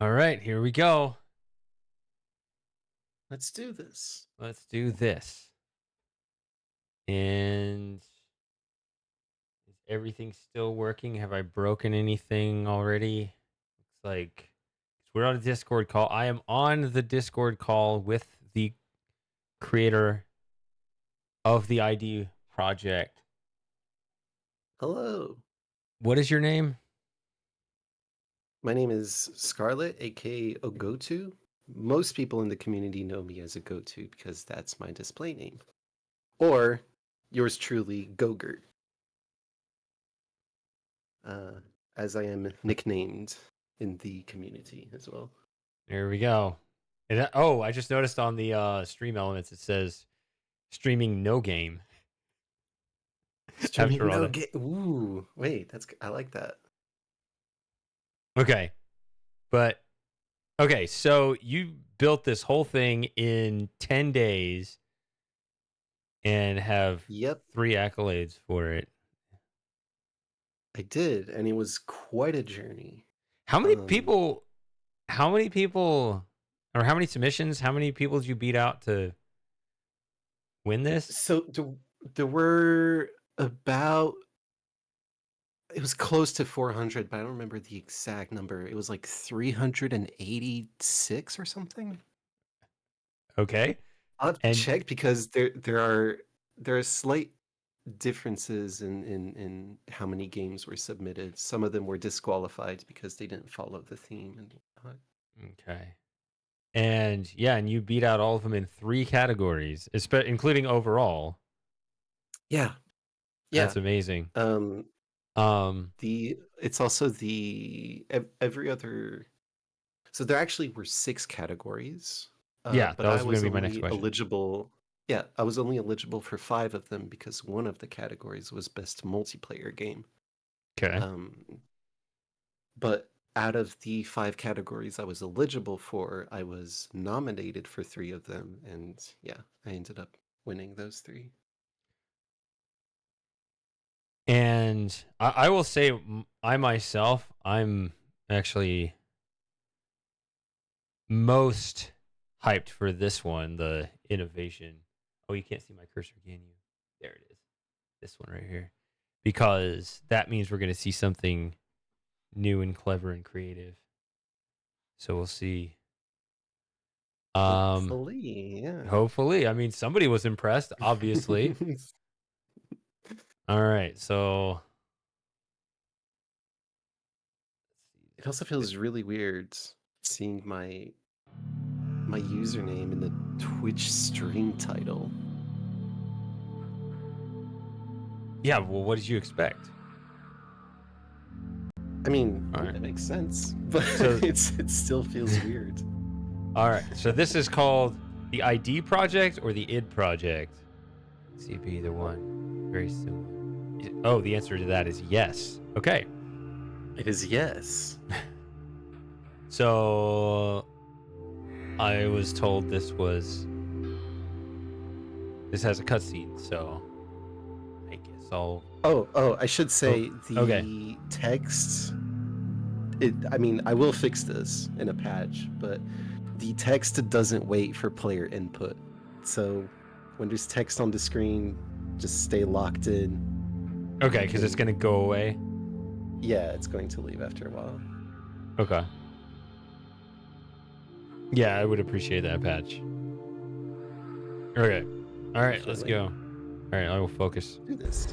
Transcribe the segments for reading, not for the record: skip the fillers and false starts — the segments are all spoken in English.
All right, here we go. Let's do this. Let's do this. And is everything still working? Have I broken anything already? Looks like we're on a Discord call. I am on the Discord call with the creator of the ID project. Hello. What is your name? My name is Scarlet, aka Ogotu. Most people in the community know me as Ogotu because that's my display name. Or yours truly, Gogurt, uh, as I am nicknamed in the community as well. There we go. I just noticed on the stream elements it says streaming no game Streaming after all no that. game. Ooh, wait, I like that. Okay. But okay, so you built this whole thing in 10 days and have Yep, 3 accolades for it. I did, and it was quite a journey. How many Um, people how many people or how many submissions, how many people did you beat out to win this? so there were about it was close to 400, but I don't remember the exact number. It was like 386 or something. Okay. I'll have to And check because there are slight differences in how many games were submitted. Some of them were disqualified because they didn't follow the theme and whatnot. okay. And yeah, and you beat out all of them in 3 categories, including overall. Yeah, That's yeah. amazing. Um, Um it's also the every other. So there actually were six categories, yeah, but that I was going to was be my next only question. eligible. Yeah, I was only eligible for five of them because one of the categories was best multiplayer game. Okay. Um, but out of the five categories I was eligible for, I was nominated for three of them, and yeah, I ended up winning those three. And I will say, I myself, I'm actually most hyped for this one, the innovation. Oh, you can't see my cursor, can you? There it is. This one right here. Because that means we're going to see something new and clever and creative. So we'll see. Um, Hopefully, yeah. hopefully. I mean, somebody was impressed, obviously. All right. So It also feels really weird seeing my username in the Twitch stream title. yeah, well, what did you expect? I mean, All right. it makes sense, but So it still feels weird. all right. So this is called the ID project or the id project. See if either one. Very similar. Oh, the answer to that is yes. Okay. It is yes. So I was told this has a cutscene, so I guess I'll. Oh, I should Oh, say okay. the text. I mean, I will fix this in a patch, but the text doesn't wait for player input. So when there's text on the screen, just stay locked in. Okay, You because it's gonna can, go away. yeah, it's going to leave after a while. Okay. Yeah, I would appreciate that patch. Okay. All right, let's Definitely. go. All right, I will focus. Do this.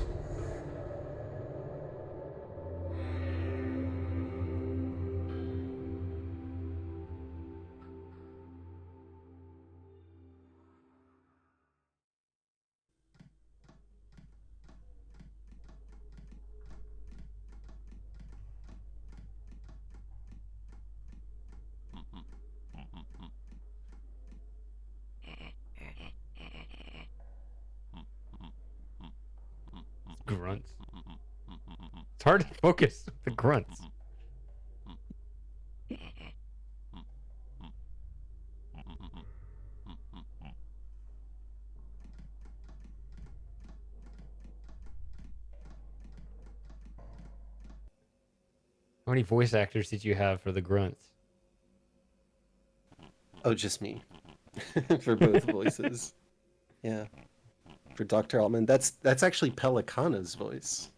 Grunts. It's hard to focus with the grunts. How many voice actors did you have for the grunts? Oh, just me for both voices. Yeah, for Dr. Altman. That's actually Pelicana's voice.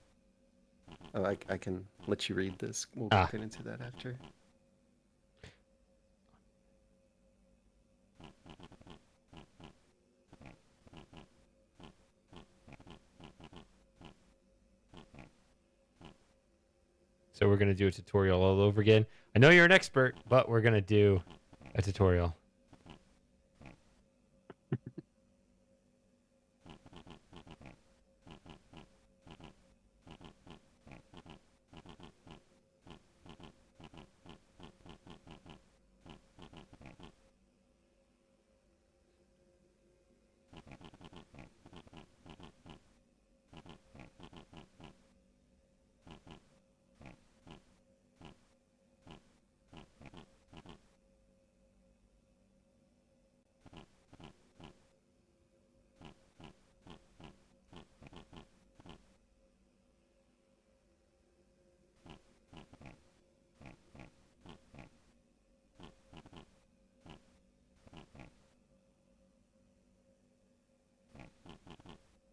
Oh, I can let you read this. We'll Ah, get into that after. so we're gonna do a tutorial all over again. I know you're an expert, but we're gonna do a tutorial.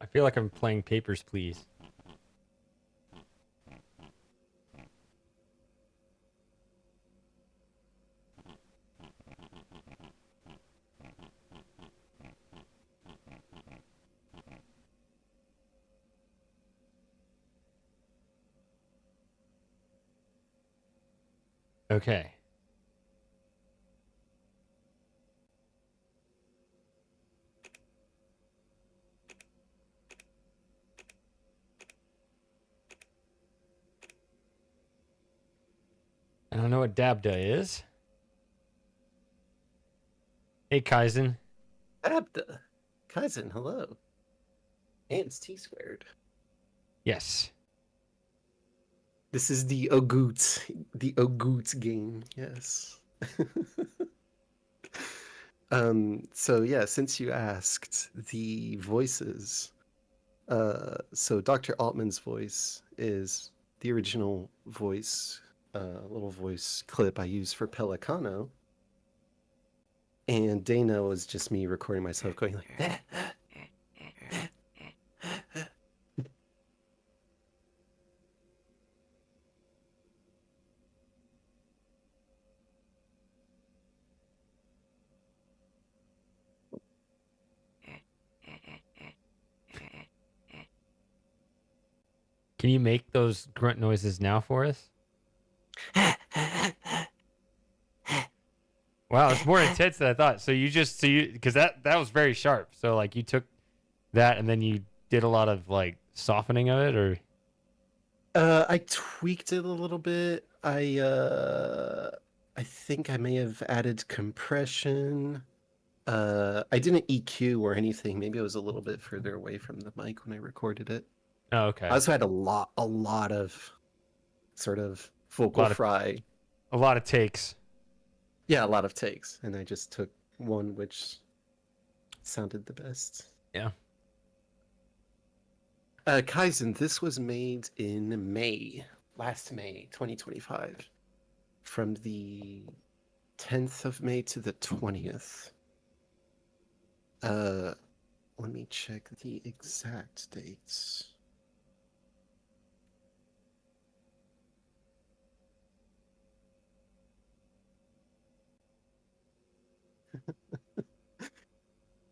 I feel like I'm playing Papers, Please. Okay. I don't know what Dabda is. Hey, Kaizen. Abda. Kaizen, hello. And it's T squared. Yes. This is the Ogoot game, yes. So yeah, since you asked, the voices, so Dr. Altman's voice is the original voice, little voice clip I used for Pelicano. And Dana was just me recording myself going like, Can you make those grunt noises now for us? Wow, it's more intense than I thought. So you because that was very sharp. So like you took that and then you did a lot of like softening of it, or I tweaked it a little bit. I think I may have added compression. I didn't EQ or anything. Maybe I was a little bit further away from the mic when I recorded it. oh, I okay, also had a lot of sort of a vocal lot of fry. takes. Yeah, a lot of takes, and I just took one which sounded the best. Yeah. Kaizen, this was made in last May, 2025, from the 10th of May to the 20th. Uh, Let me check the exact dates.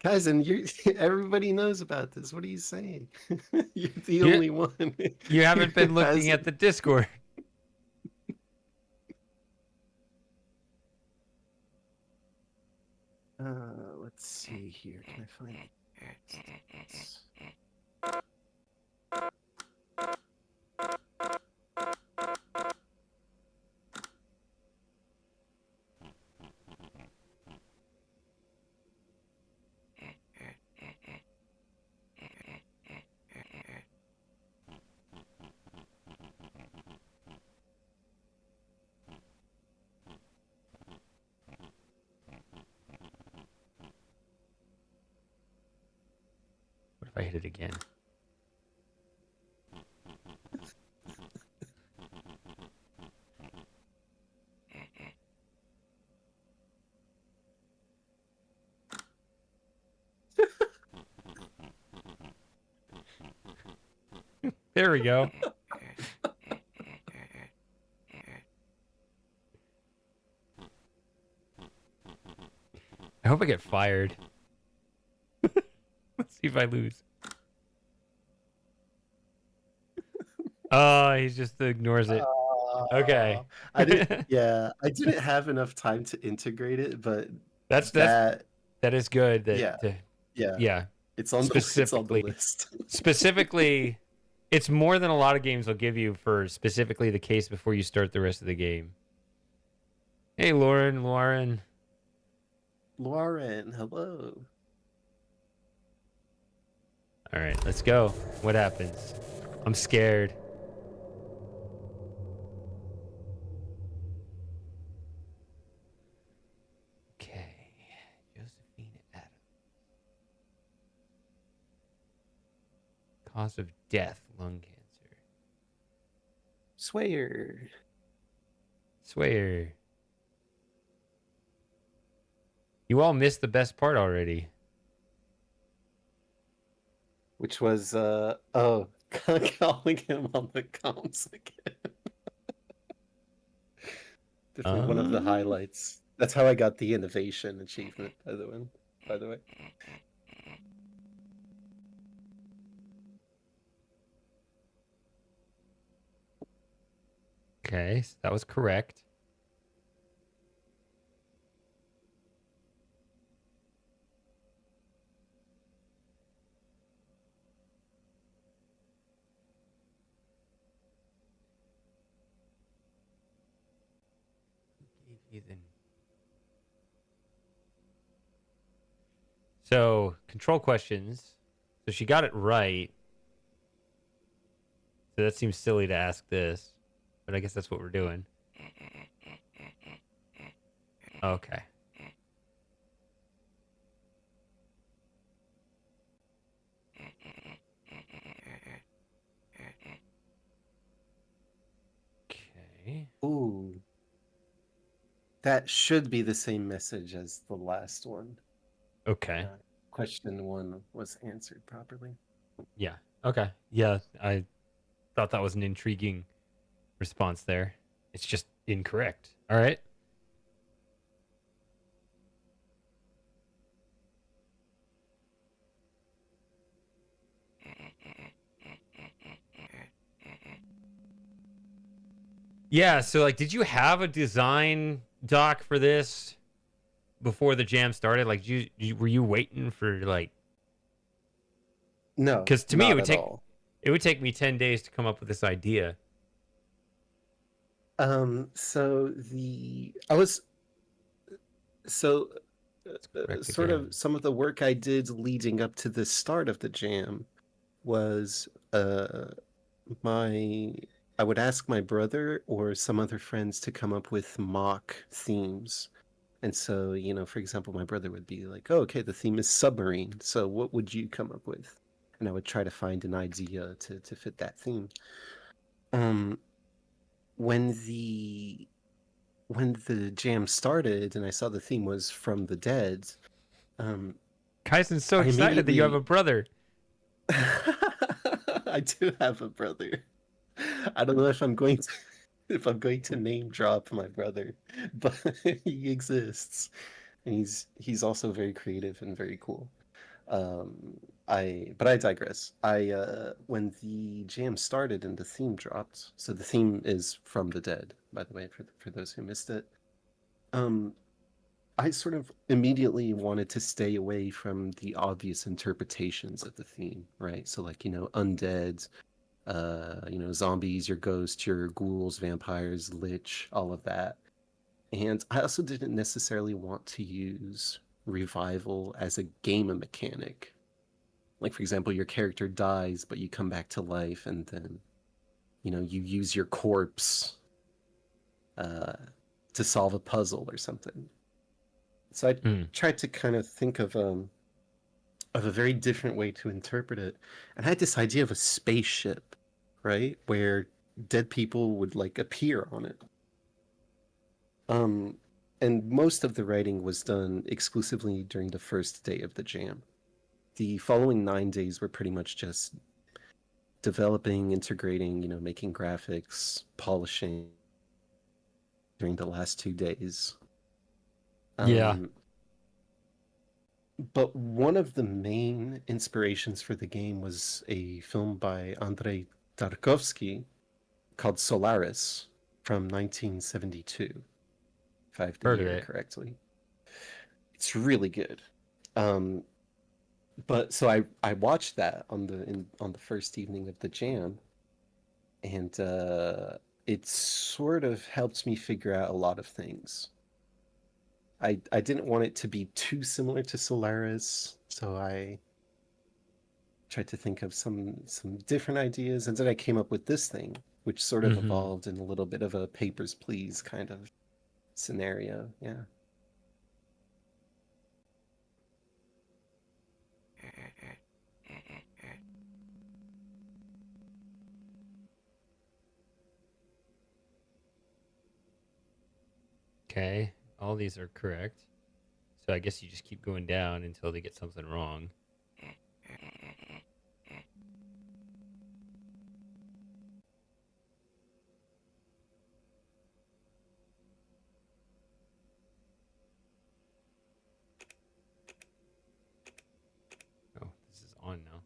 Kaizen, you everybody knows about this. What are you saying? You're the You only one you who haven't been looking at hasn't. the Discord. Let's see here. Can I find it? What if I hit it again? There we go. I hope I get fired. Let's see if I lose. Oh, he just ignores it. Okay. I didn't. Yeah, I didn't have enough time to integrate it, but That's that. that is good. Yeah, yeah. Yeah. It's on the Specifically, list. specifically, it's more than a lot of games will give you for specifically the case before you start the rest of the game. Hey, Lauren. Lauren, hello. All right, let's go. What happens? I'm scared. Okay. Josephine Adams. Cause of death, lung cancer. Swear. Swear. You all missed the best part already. Which was calling him on the comms again. Definitely one of the highlights. That's how I got the innovation achievement, by the way. Okay, so that was correct. So, control questions. So she got it right. So that seems silly to ask this, but I guess that's what we're doing. Okay. Okay. Ooh. That should be the same message as the last one. Okay. Question 1 was answered properly. Yeah. Okay. Yeah, I thought that was an intriguing response there. It's just incorrect. All right. Yeah, so like did you have a design doc for this before the jam started? Like were you waiting for like No, cuz to me not at all. it would take me 10 days to come up with this idea. Sort of some of the work I did leading up to the start of the jam was I would ask my brother or some other friends to come up with mock themes. And so, for example, my brother would be like, "Oh, okay, the theme is submarine. So what would you come up with?" And I would try to find an idea to fit that theme. When the jam started and I saw the theme was From the Dead, Kaisen's so excited that you have a brother. I do have a brother. I don't know if I'm going to name drop my brother, but he exists, and he's also very creative and very cool. But I digress. When the jam started and the theme dropped, so the theme is From the Dead, by the way, for those who missed it. I sort of immediately wanted to stay away from the obvious interpretations of the theme, right? So like, undead, zombies, your ghosts, your ghouls, vampires, lich, all of that. And I also didn't necessarily want to use revival as a game mechanic. Like, for example, your character dies, but you come back to life, and then, you use your corpse to solve a puzzle or something. So I tried to kind of think of a very different way to interpret it. And I had this idea of a spaceship, right? Where dead people would like appear on it. And most of the writing was done exclusively during the first day of the jam. The following 9 days were pretty much just developing, integrating, making graphics, polishing during the last 2 days. Yeah. Um, but one of the main inspirations for the game was a film by Andrei Tarkovsky called Solaris from 1972, if I have the Heard of year it. correctly. It's really good. Um, but so I watched that on the first evening of the jam, and it sort of helped me figure out a lot of things. I didn't want it to be too similar to Solaris, so I tried to think of some different ideas, and then I came up with this thing, which sort of Mm-hmm. evolved in a little bit of a Papers, Please kind of scenario. Yeah. Okay. All these are correct. So I guess you just keep going down until they get something wrong. Oh, this is on now.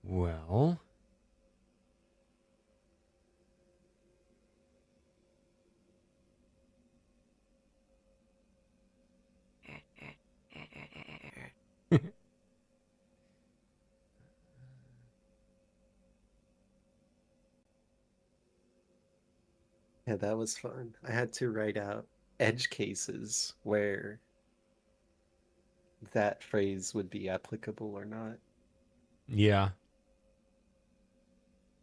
Well, Yeah, that was fun. I had to write out edge cases where that phrase would be applicable or not. yeah.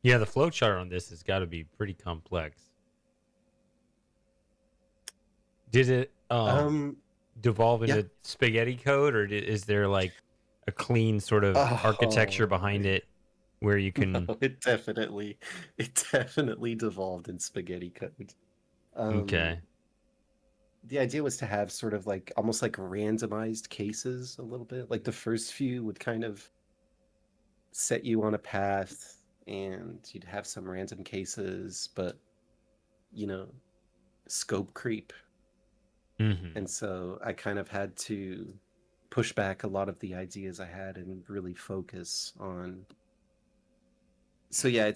Yeah, the flowchart on this has got to be pretty complex. Did it Um, devolve yeah. into spaghetti code, or is there like a clean sort of architecture Oh, behind it where you no, can? it definitely devolved in spaghetti code. Um, Okay. the idea was to have sort of like almost like randomized cases a little bit. Like the first few would kind of set you on a path and you'd have some random cases, but you know, scope creep. Mm-hmm. And so I kind of had to push back a lot of the ideas I had and really focus on. So yeah,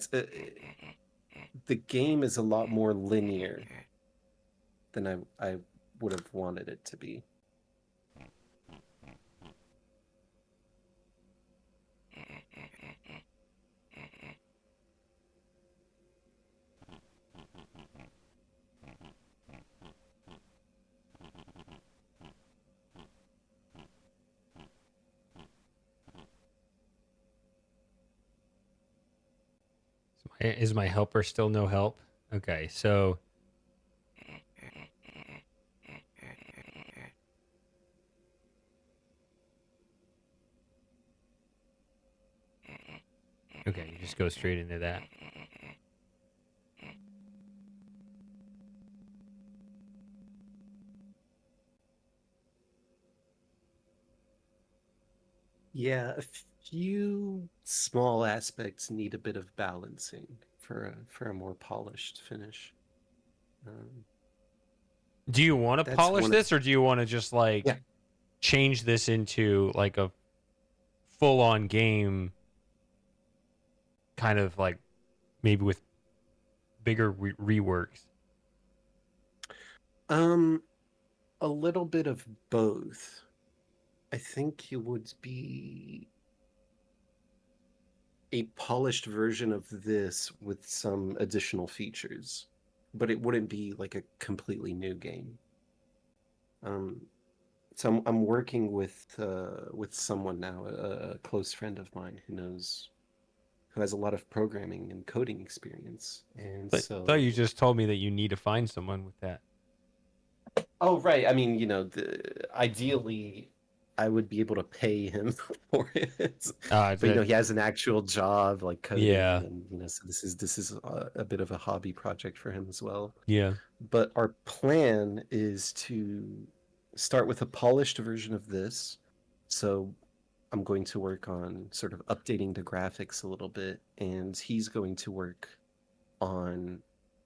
the game is a lot more linear than I would have wanted it to be. Is my helper still no help? Okay, so okay, you just go straight into that. Yeah, a few small aspects need a bit of balancing for a more polished finish. Um, Do you want to that's polish one of this, or do you want to just like yeah. change this into like a full-on game, kind of like maybe with bigger reworks? A little bit of both. I think it would be a polished version of this with some additional features, but it wouldn't be like a completely new game. Um, so I'm working with someone now, a close friend of mine who has a lot of programming and coding experience, and But thought you so just told me that you need to find someone with that. oh right, I mean ideally I would be able to pay him for it, but That he has an actual job like coding, yeah, and so this is a bit of a hobby project for him as well. yeah. But our plan is to start with a polished version of this. So I'm going to work on sort of updating the graphics a little bit, and he's going to work on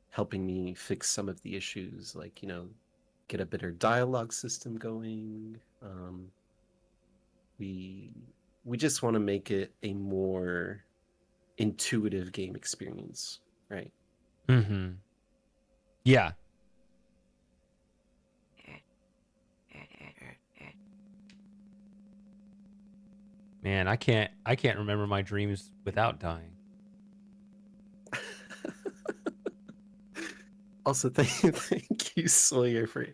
helping me fix some of the issues, like, get a better dialogue system going. We we just want to make it a more intuitive game experience, right? Mm-hmm. Yeah. Man, I can't remember my dreams without dying. Also, thank you, Sawyer, for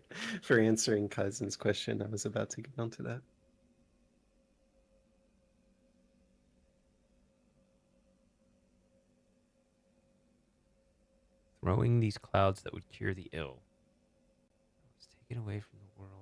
answering Cousin's question. I was about to get onto that. Throwing these clouds that would cure the ill. Let's take it away from the world.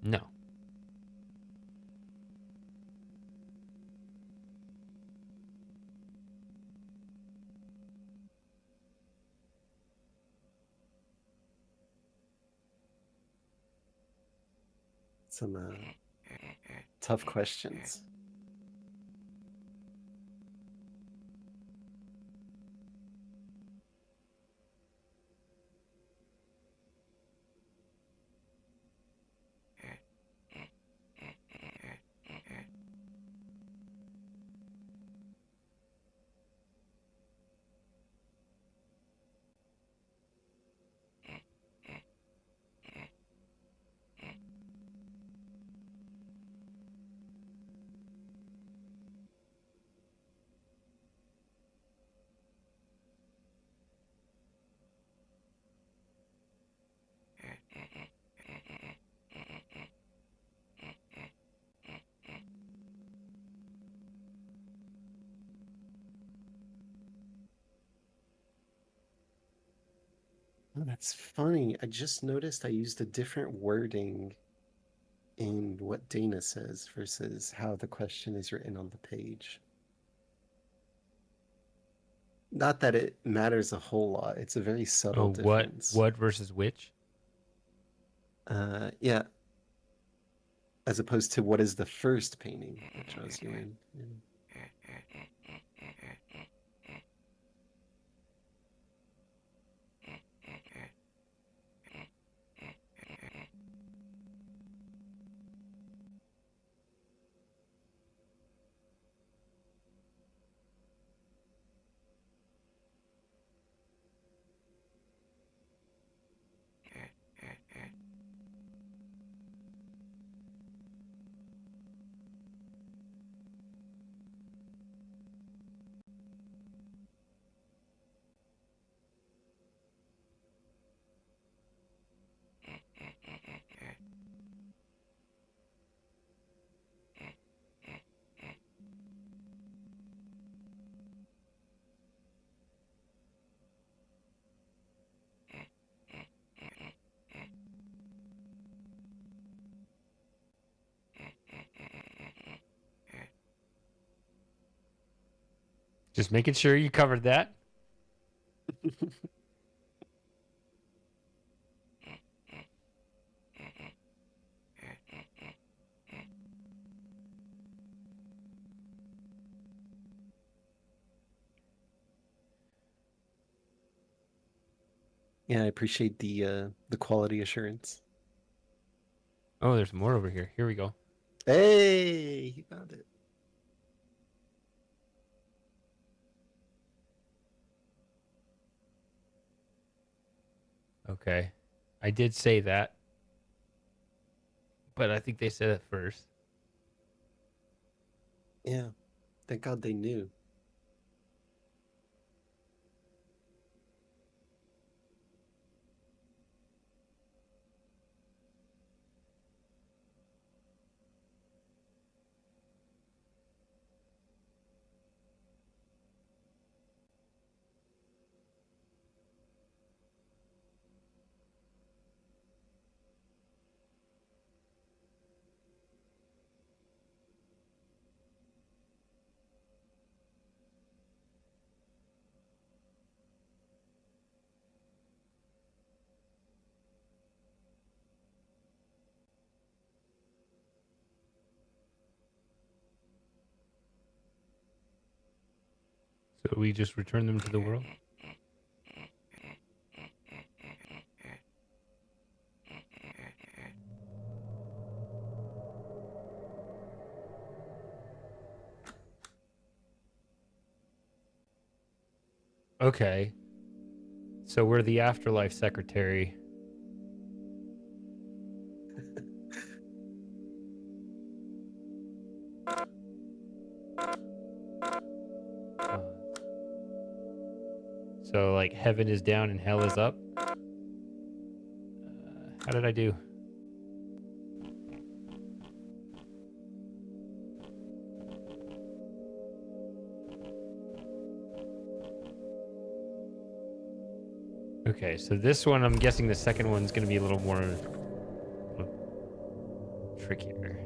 No. Some tough questions. Oh, that's funny. I just noticed I used a different wording in what Dana says versus how the question is written on the page. Not that it matters a whole lot. It's a very subtle Oh, what? difference. What versus which? Yeah, as opposed to what is the first painting that draws you in. Yeah. Just making sure you covered that. Yeah, I appreciate the quality assurance. Oh, there's more over here. Here we go. Hey, he found it. Okay. I did say that, but I think they said it first. Yeah, thank God they knew. So we just return them to the world? Okay. So we're the afterlife secretary. Uh, so like heaven is down and hell is up. How did I do? Okay, so this one, I'm guessing the second one's going to be a little more trickier.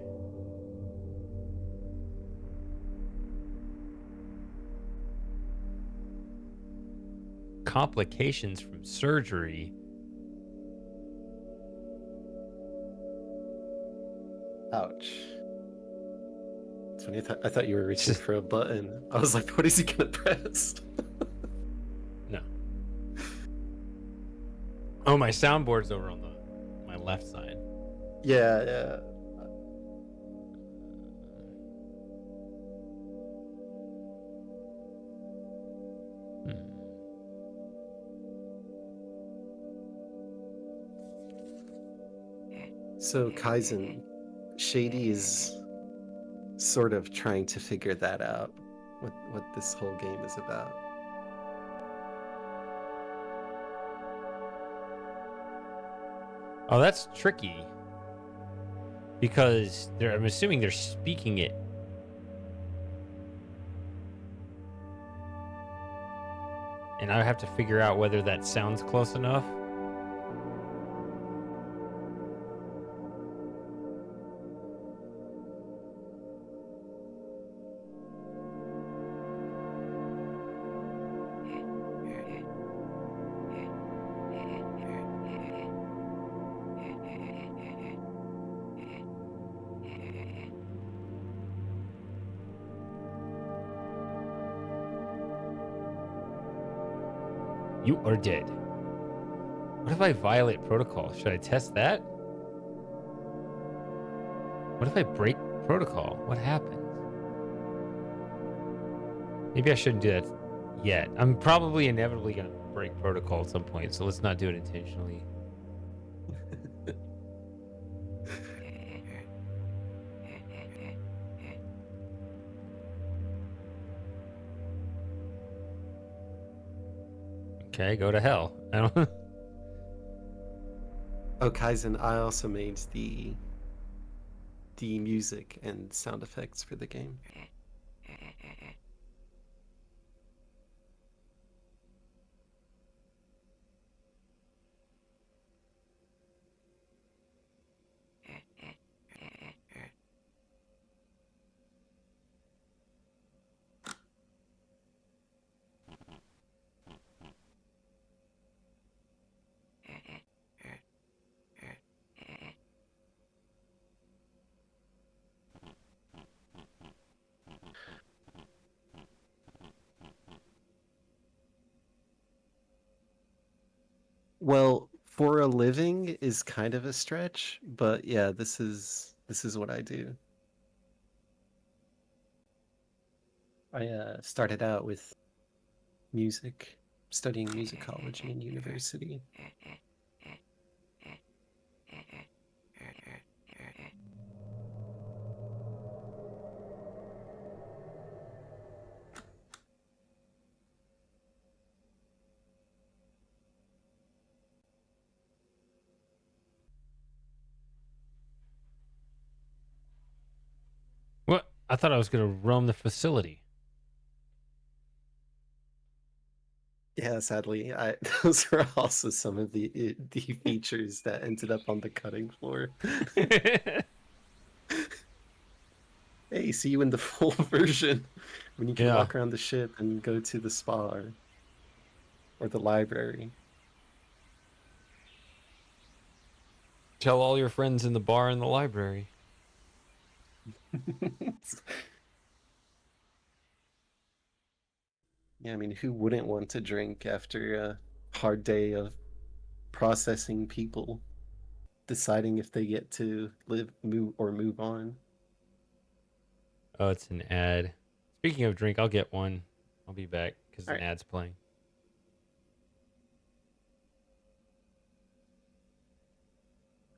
Complications from surgery. Ouch. It's funny. I thought you were reaching for a button. I was like, what is he gonna press? No. Oh, my soundboard's over on my left side. Yeah, yeah. So Kaizen, Shady is sort of trying to figure that out. What this whole game is about. Oh, that's tricky. Because I'm assuming they're speaking it. And I have to figure out whether that sounds close enough. You are dead. What if I violate protocol? Should I test that? What if I break protocol? What happens? Maybe I shouldn't do that yet. I'm probably inevitably going to break protocol at some point, so let's not do it intentionally. Okay, go to hell. I don't. Oh, Kaizen, I also made the music and sound effects for the game. Well, for a living is kind of a stretch, but yeah, this is what I do. I started out with music, studying musicology in university. What? I thought I was gonna roam the facility. Yeah, sadly, I those were also some of the features that ended up on the cutting floor. Hey, see you in the full version when you can Yeah. walk around the ship and go to the spa or the library. Tell all your friends in the bar and the library. Yeah, I mean, who wouldn't want to drink after a hard day of processing people, deciding if they get to live, move on? Oh, it's an ad. Speaking of drink, I'll get one. I'll be back because All an right, ad's playing.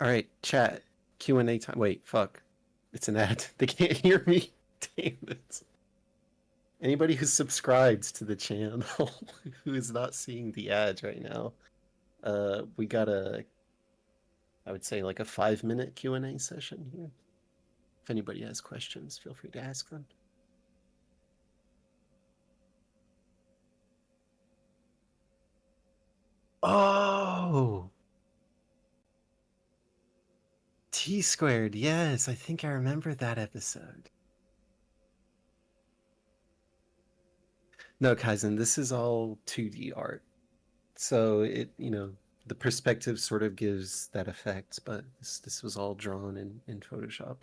all right, chat Q&A time. Wait, fuck, it's an ad. They can't hear me. Damn it. Anybody who subscribes to the channel who is not seeing the ads right now, we got I would say like a 5-minute Q&A session here. If anybody has questions, feel free to ask them. Oh, T squared. Yes, I think I remember that episode. No, Kaizen, this is all 2D art. So the perspective sort of gives that effect, but this was all drawn in Photoshop.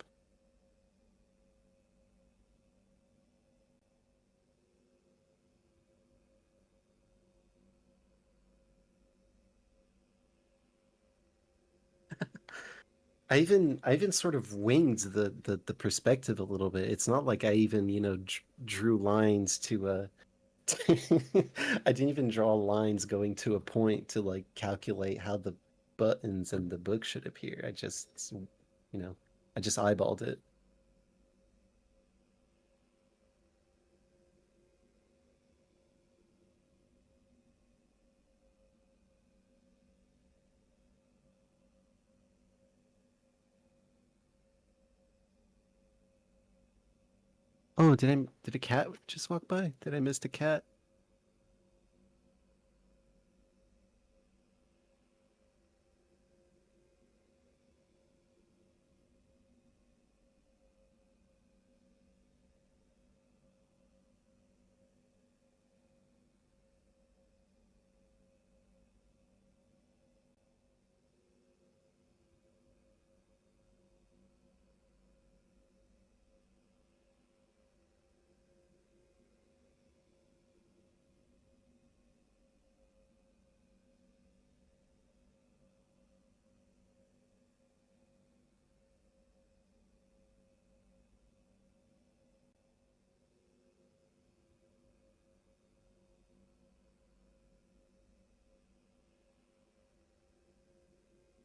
I even sort of winged the perspective a little bit. It's not like I even, drew lines to I didn't even draw lines going to a point to like calculate how the buttons and the book should appear. You know, I just eyeballed it. Oh, did a cat just walk by? Did I miss a cat?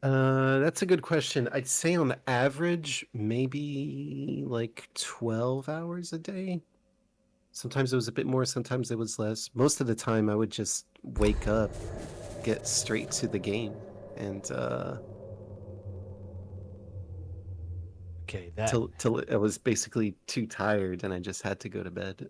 That's a good question. I'd say on average, maybe like 12 hours a day. Sometimes it was a bit more, sometimes it was less. Most of the time, I would just wake up, get straight to the game, and Okay, that. till I was basically too tired and I just had to go to bed.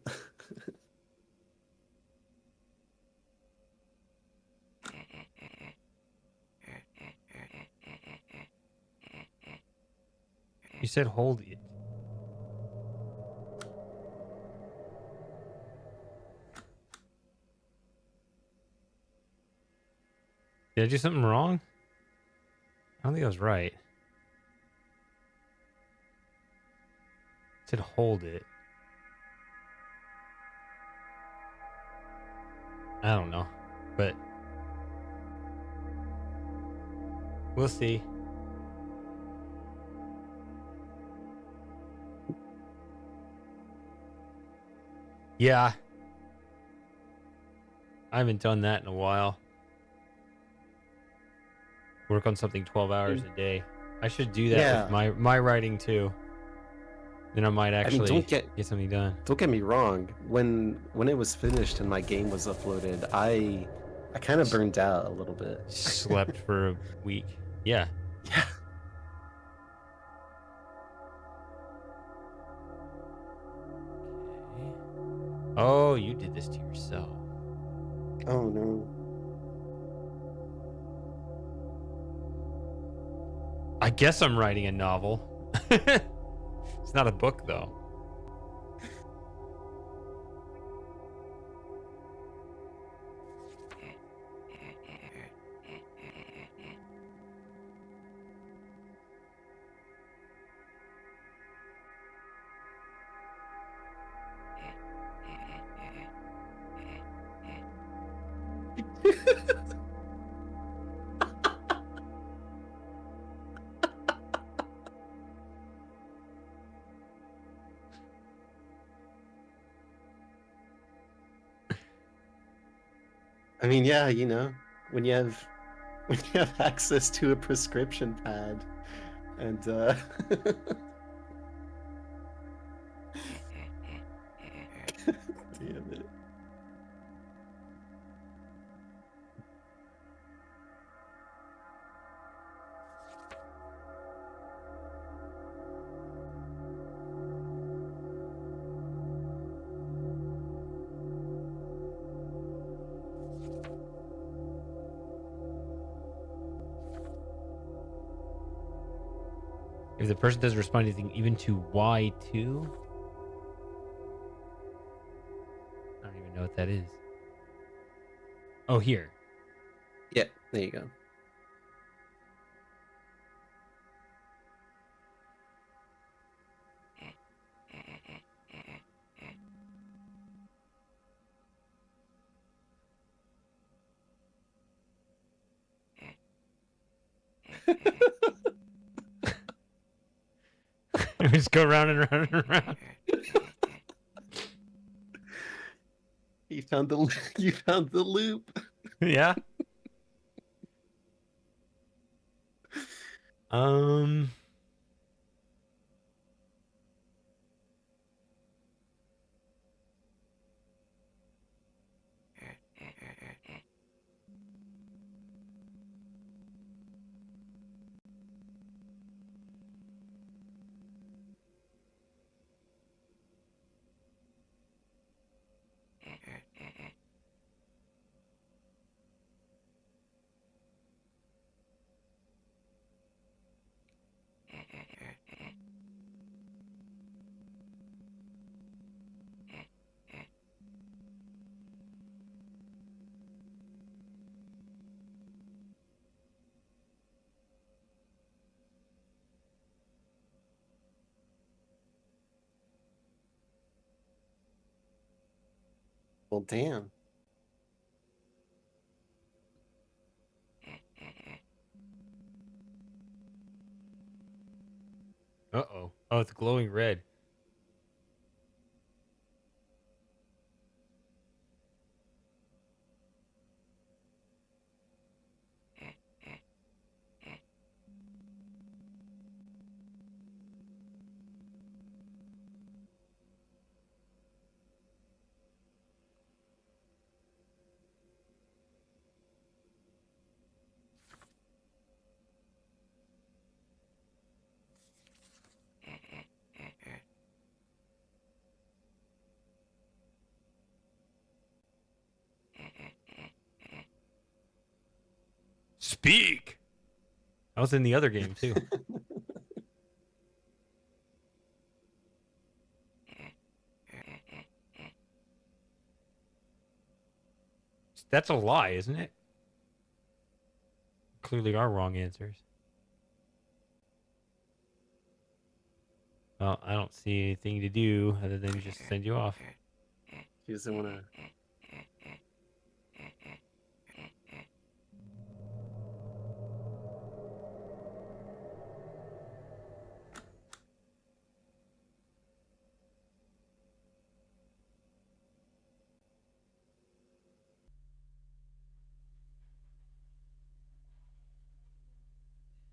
You said hold it. Did I do something wrong? I don't think I was right. I said hold it. I don't know, but We'll see. Yeah. I haven't done that in a while. Work on something 12 hours a day. I should do that Yeah. with my writing too. Then I might I mean, actually get something done. don't get me wrong. When it was finished and my game was uploaded, I kind of burned out a little bit. Slept for a week. Yeah. Yeah. Okay. Oh, you did this to yourself. Oh no. I guess I'm writing a novel. It's not a book though. I mean, yeah, you know, when you have access to a prescription pad and damn it. If the person doesn't respond to anything, even to Y2, I don't even know what that is. Oh, here. Yeah, there you go. We just go round and round and round. You found the you found the loop. Yeah. Um. Well, damn. Uh-oh. Oh, it's glowing red. Speak. I was in the other game too. That's a lie, isn't it? Clearly are wrong answers. Well, I don't see anything to do other than just send you off. He doesn't want to.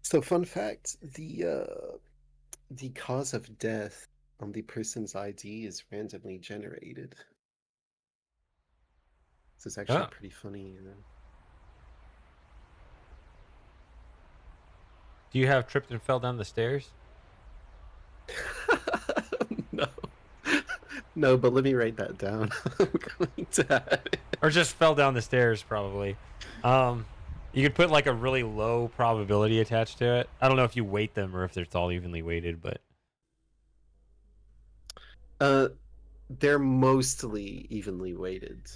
So, fun fact: the cause of death on the person's ID is randomly generated. So it's actually Oh, pretty funny. do you have tripped and fell down the stairs? No, no, but let me write that down. I'm going to add it. Or just fell down the stairs, probably. Um, you could put like a really low probability attached to it. I don't know if you weight them or if it's all evenly weighted, but Uh, they're mostly evenly weighted.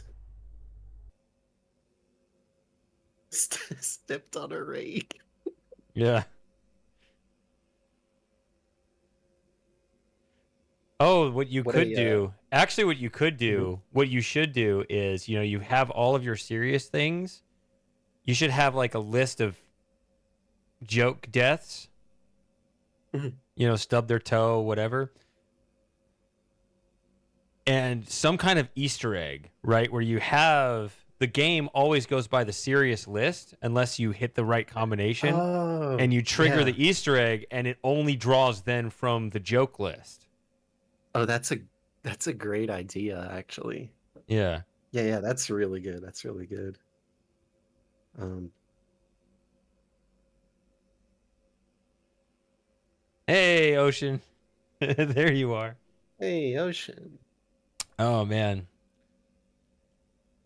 Stepped on a rake. yeah. Oh, what you What could a do, actually, what you could mhm. do, what you should do is, you have all of your serious things. You should have like a list of joke deaths, Mhm. stub their toe, whatever, and some kind of Easter egg, right? Where you have the game always goes by the serious list unless you hit the right combination Oh, and you trigger yeah. the Easter egg and it only draws then from the joke list. Oh, that's a great idea, actually. Yeah. Yeah, yeah, that's really good. That's really good. Um, Hey, Ocean. There you are. hey, Ocean. Oh, man.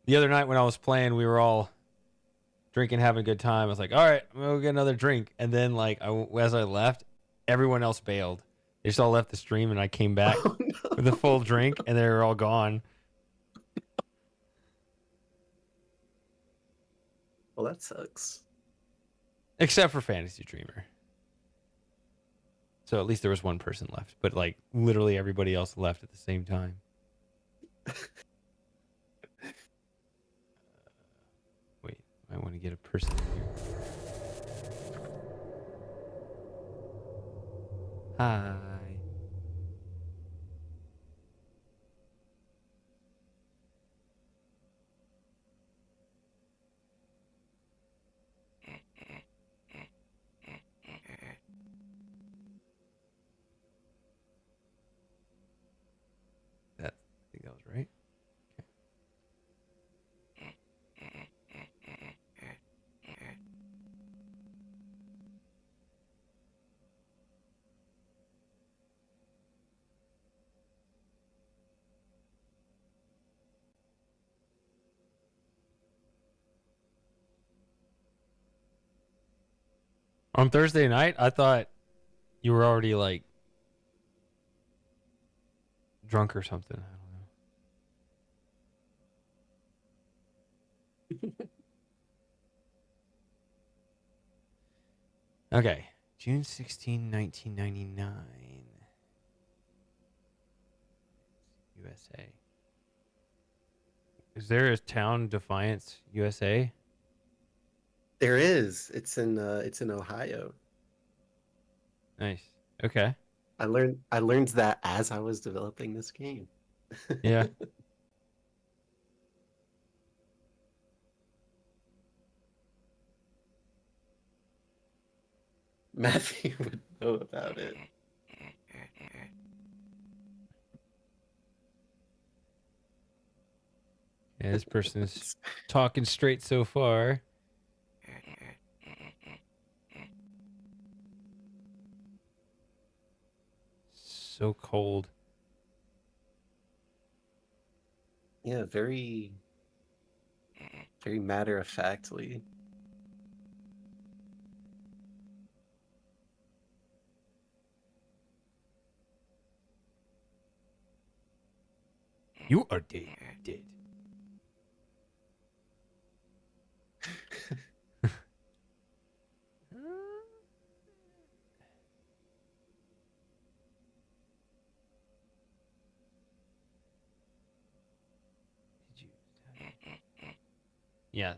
The other night when I was playing, we were all drinking, having a good time. I was like, all right, I'm going to go get another drink. And then, like, as I left, everyone else bailed. They just all left the stream, and I came back Oh with a no. full drink, and they were all gone, Well, that sucks. except for Fantasy Dreamer. So at least there was one person left, but like literally everybody else left at the same time. Wait, I want to get a person in here. Hi. I think that was right. On Thursday night, I thought you were already like drunk or something. I don't know. Okay. June 16, 1999. USA. Is there a town Defiance, USA? There is. It's in Ohio. Nice. Okay. I learned that as I was developing this game. Yeah. Matthew would know about it. Yeah, this person is talking straight so far. So cold. Yeah, very very matter of factly. You are dead. Dead. Did you? Yeah.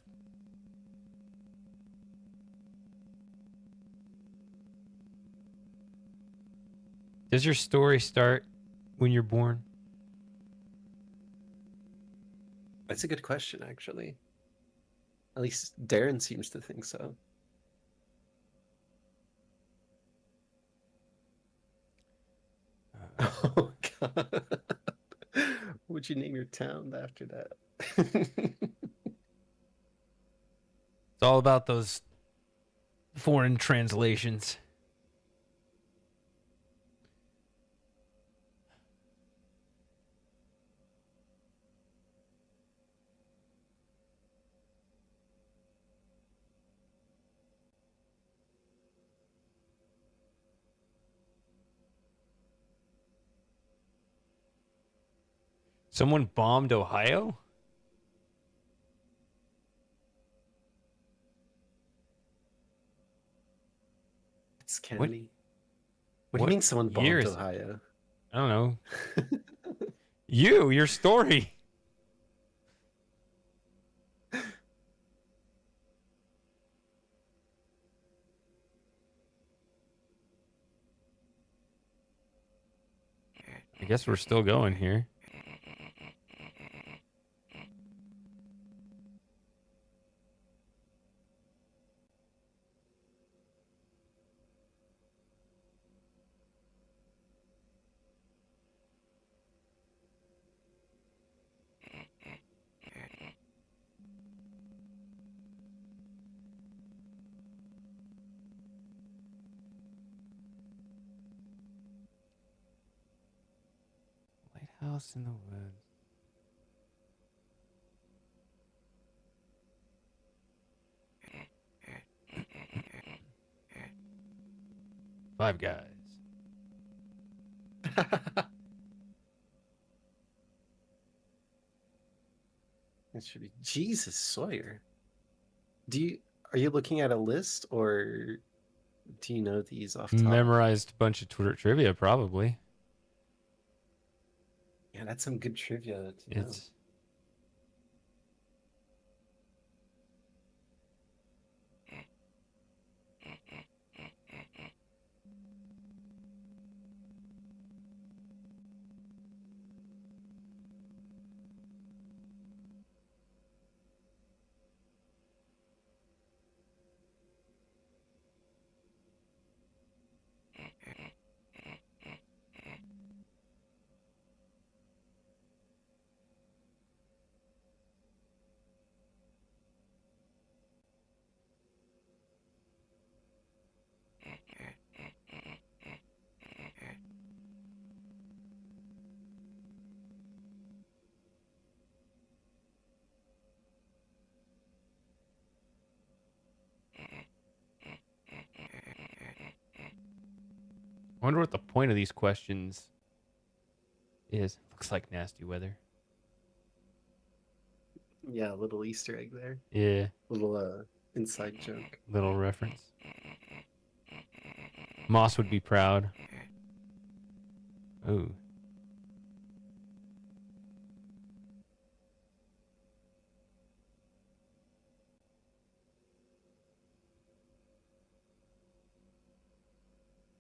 Does your story start when you're born? That's a good question, actually. At least Darren seems to think so. Oh God. Would you name your town after that? It's all about those foreign translations. Someone bombed Ohio? It's What Kennedy. What do you what mean someone year bombed is it? Ohio? I don't know. Your story. I guess we're still going here. Lighthouse in the woods. Five Guys. It should be Jesus Sawyer. Do you are you looking at a list or do you know these off top? Memorized a bunch of Twitter trivia, probably. Yeah, that's some good trivia to know. It's I wonder what the point of these questions is. Looks like nasty weather. Yeah, a little Easter egg there. Yeah, Little inside joke. little reference. Moss would be proud. Ooh.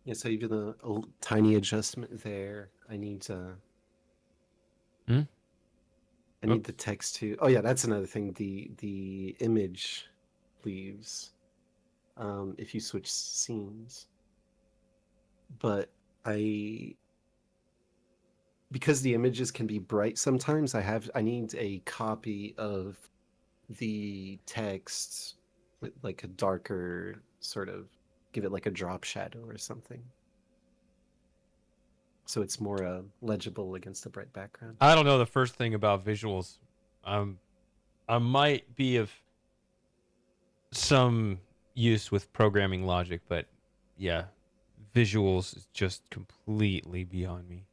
Yeah, so even a tiny adjustment there. I need to Hmm? I need the Oops. text to. Oh yeah, that's another thing. The image leaves if you switch scenes. But I because the images can be bright sometimes, I need a copy of the text with like a darker sort of give it like a drop shadow or something. So it's more legible against the bright background. I don't know the first thing about visuals. Um, I might be of some use with programming logic, but yeah, visuals is just completely beyond me.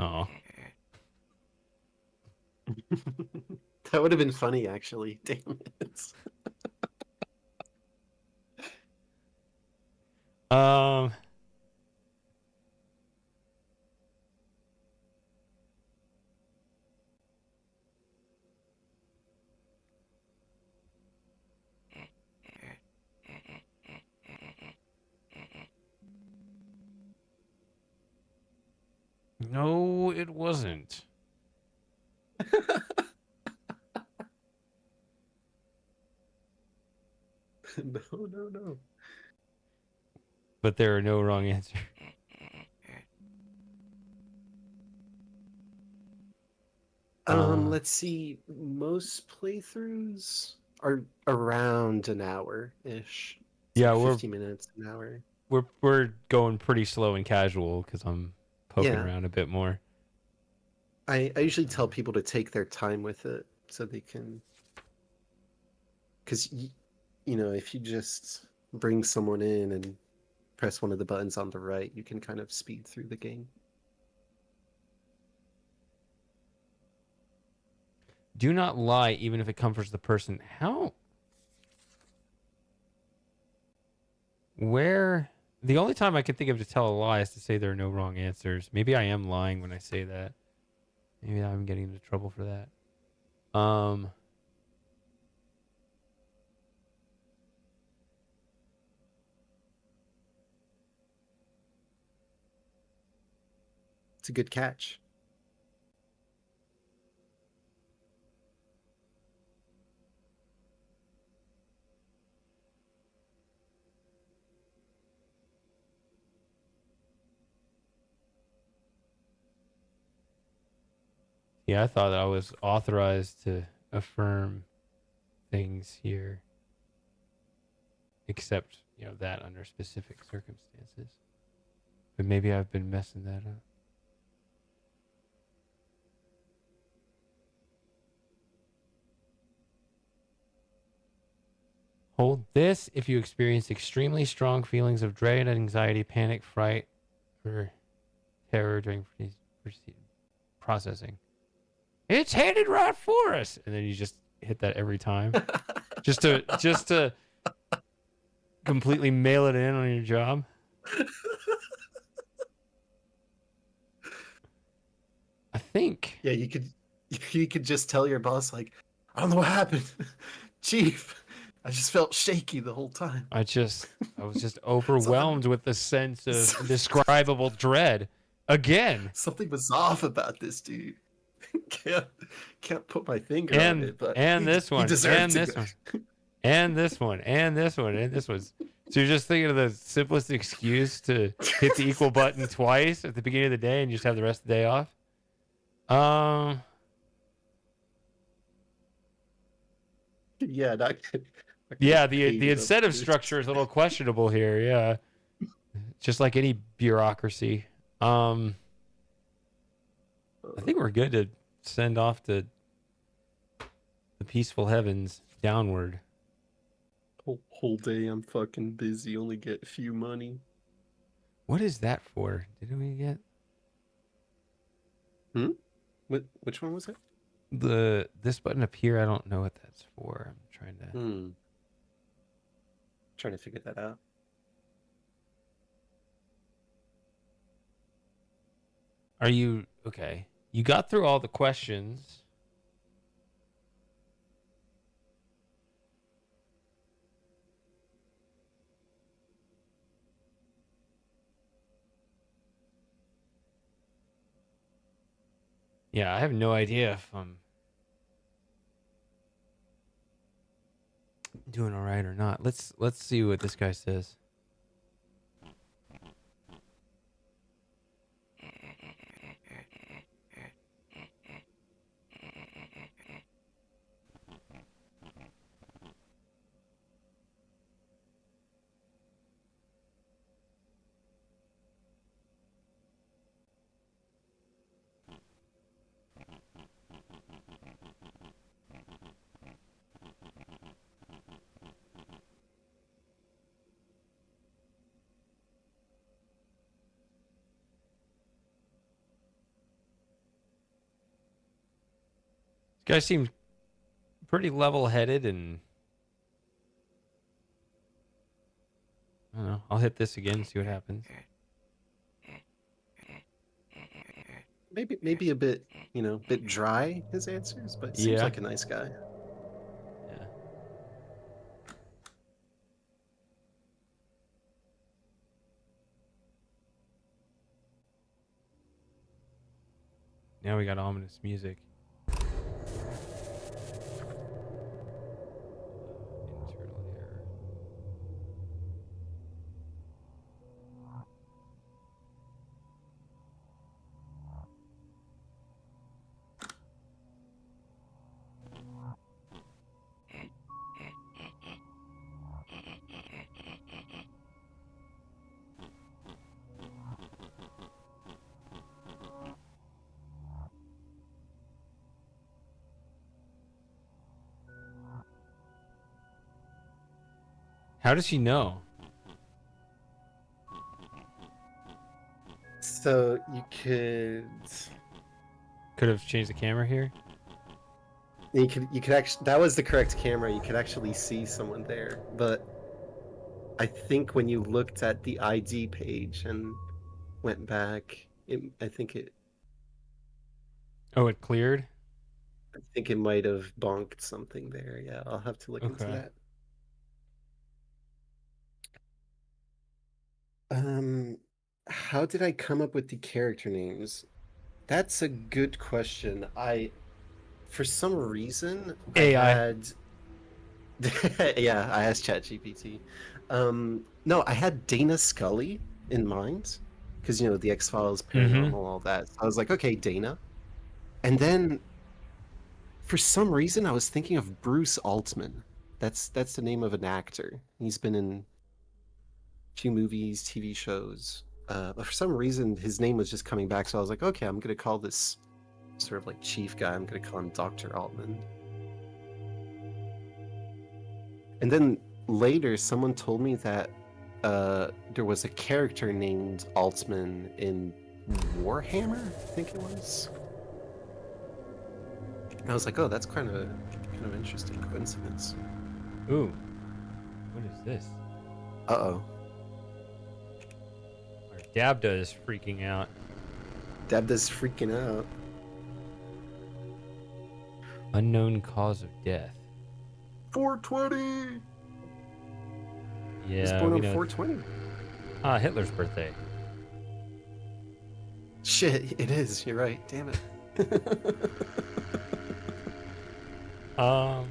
Oh. That would have been funny, actually. Damn it. Um. No, it wasn't. No, no, no. But there are no wrong answers. Let's see. Most playthroughs are around an hour ish. It's Yeah, like we're 50 minutes, an hour. we're going pretty slow and casual because I'm poking Yeah. around a bit more. I usually tell people to take their time with it so they can, because you know, if you just bring someone in and press one of the buttons on the right, you can kind of speed through the game. Do not lie, even if it comforts the person. How? Where? The only time I can think of to tell a lie is to say there are no wrong answers. Maybe I am lying when I say that. Maybe I'm getting into trouble for that. It's a good catch. Yeah, I thought I was authorized to affirm things here, except that under specific circumstances. But maybe I've been messing that up. Hold this if you experience extremely strong feelings of dread, anxiety, panic, fright, or terror during processing. It's headed right for us, and then you just hit that every time, just to completely mail it in on your job. I think. Yeah, you could just tell your boss like, I don't know what happened, Chief. I just felt shaky the whole time. I was just Something, overwhelmed with the sense of indescribable dread. Again. something was off about this dude. can't can't put my finger on And it, but and he this he one. deserved And to this go. one. And this one. And this one. And this one. So you're just thinking of the simplest excuse to hit the equal button twice at the beginning of the day and just have the rest of the day off? Um Yeah, not yeah, getting the paid enough incentive for structure this. is a little questionable here, yeah. Just like any bureaucracy. Um I think we're good to send off to the peaceful heavens downward. Whole day I'm fucking busy, only get few money. What is that for? Did we get Hmm? Which one was it? this button up here? I don't know what that's for. I'm trying to. Trying to figure that out. Are you okay? You got through all the questions. Yeah, I have no idea if I'm doing all right or not. Let's see what this guy says. This guy seems pretty level-headed, and I don't know. I'll hit this again, see what happens. Maybe a bit, bit dry his answers, but seems Yeah. like a nice guy. Yeah. Now we got ominous music. Internal error. How does she know? So you Could have changed the camera here. could actually, that was the correct camera. You could actually see someone there, but I think when you looked at the ID page and went back, Oh, it cleared? I think it might have bonked something there. Yeah, I'll have to look into Okay. that. How did I come up with the character names? That's a good question. For some reason, I AI. had, yeah, I asked ChatGPT. No, I had Dana Scully in mind because the X-Files, Mm-hmm. paranormal, all that. So I was like, okay, Dana. And then for some reason, I was thinking of Bruce Altman. That's the name of an actor. He's been in a few movies, TV shows. But for some reason, his name was just coming back. So I was like, okay, I'm gonna call this sort of like chief guy. I'm gonna call him Dr. Altman. And then later, someone told me that there was a character named Altman in Warhammer, I think it was. And I was like, oh, that's kind of interesting coincidence. Ooh. What is this? Uh-oh. Our Dabda is freaking out. Dabda's freaking out. Unknown cause of death. 420. He was Yeah, born we on know. 420. Hitler's birthday. Shit, it is. You're right. Damn it. Um.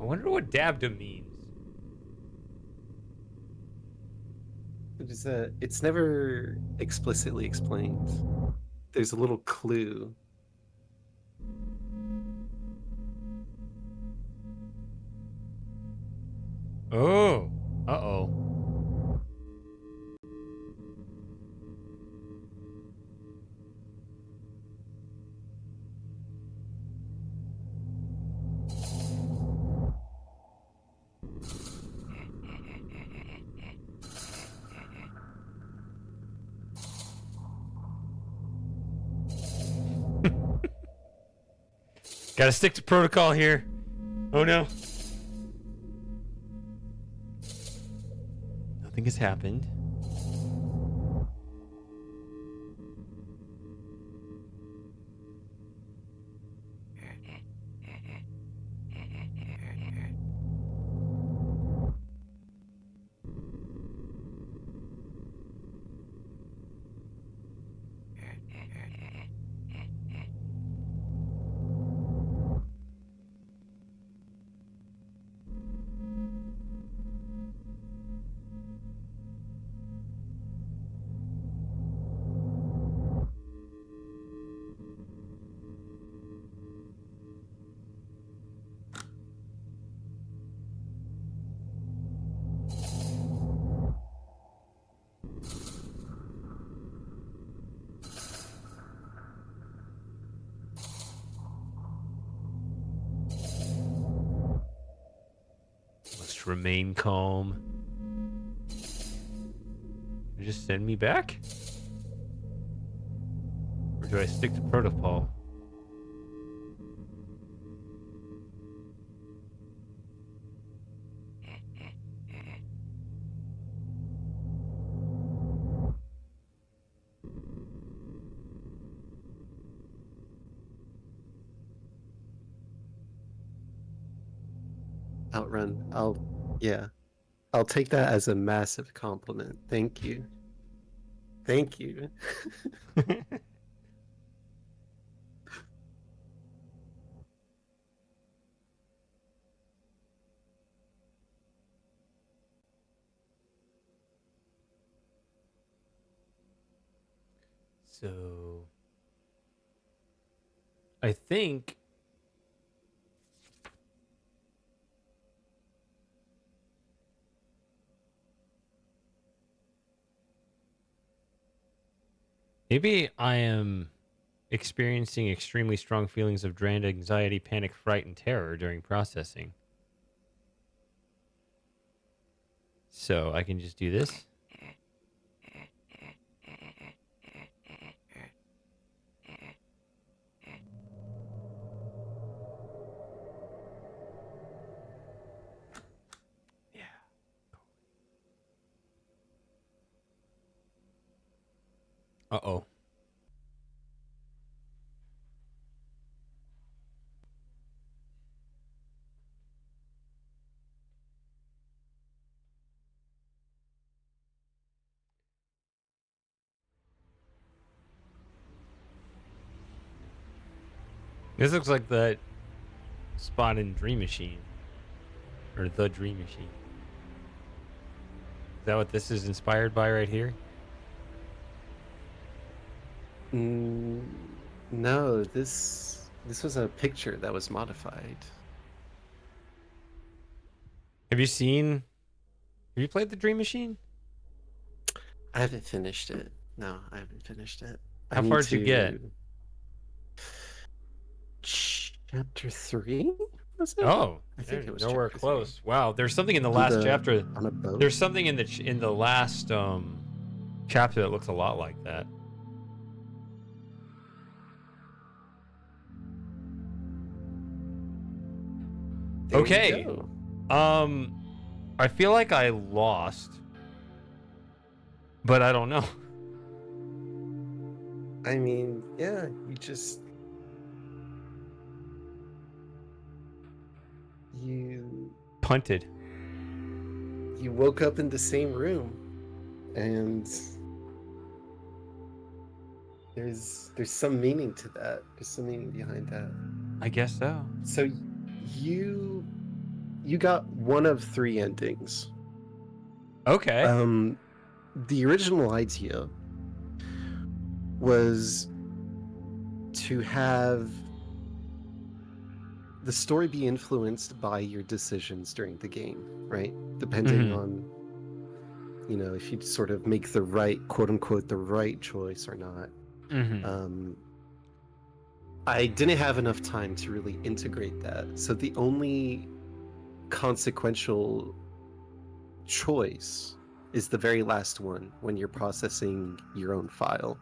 I wonder what Dabda means. It's never explicitly explained. There's a little clue. Oh. Uh-oh. Gotta stick to protocol here. Oh no. Nothing has happened. Just remain calm. Just send me back? Or do I stick to protocol? Outrun. I'll take that as a massive compliment. Thank you. Thank you. So I think maybe I am experiencing extremely strong feelings of dread, anxiety, panic, fright, and terror during processing. So I can just do this. Yeah. Uh-oh. This looks like that spot in Dream Machine. Or the Dream Machine. Is that what this is inspired by right here? No, this was a picture that was modified. Have you played the Dream Machine? I haven't finished it. No, I haven't finished it. How far did you get? Chapter 3? Was it? Oh, I think it was nowhere chapter close. 3. Wow, there's something in the last chapter. On a boat? There's something in the last chapter that looks a lot like that. There Okay. you go. I feel like I lost, but I don't know. I mean, yeah, you Punted. you woke up in the same room, and there's some meaning to that. There's some meaning behind that. I guess so. So you got one of 3 endings. Okay. The original idea was to have the story be influenced by your decisions during the game, right? Depending on, if you sort of make the right, quote unquote, the right choice or not. I didn't have enough time to really integrate that. So the only consequential choice is the very last one when you're processing your own file,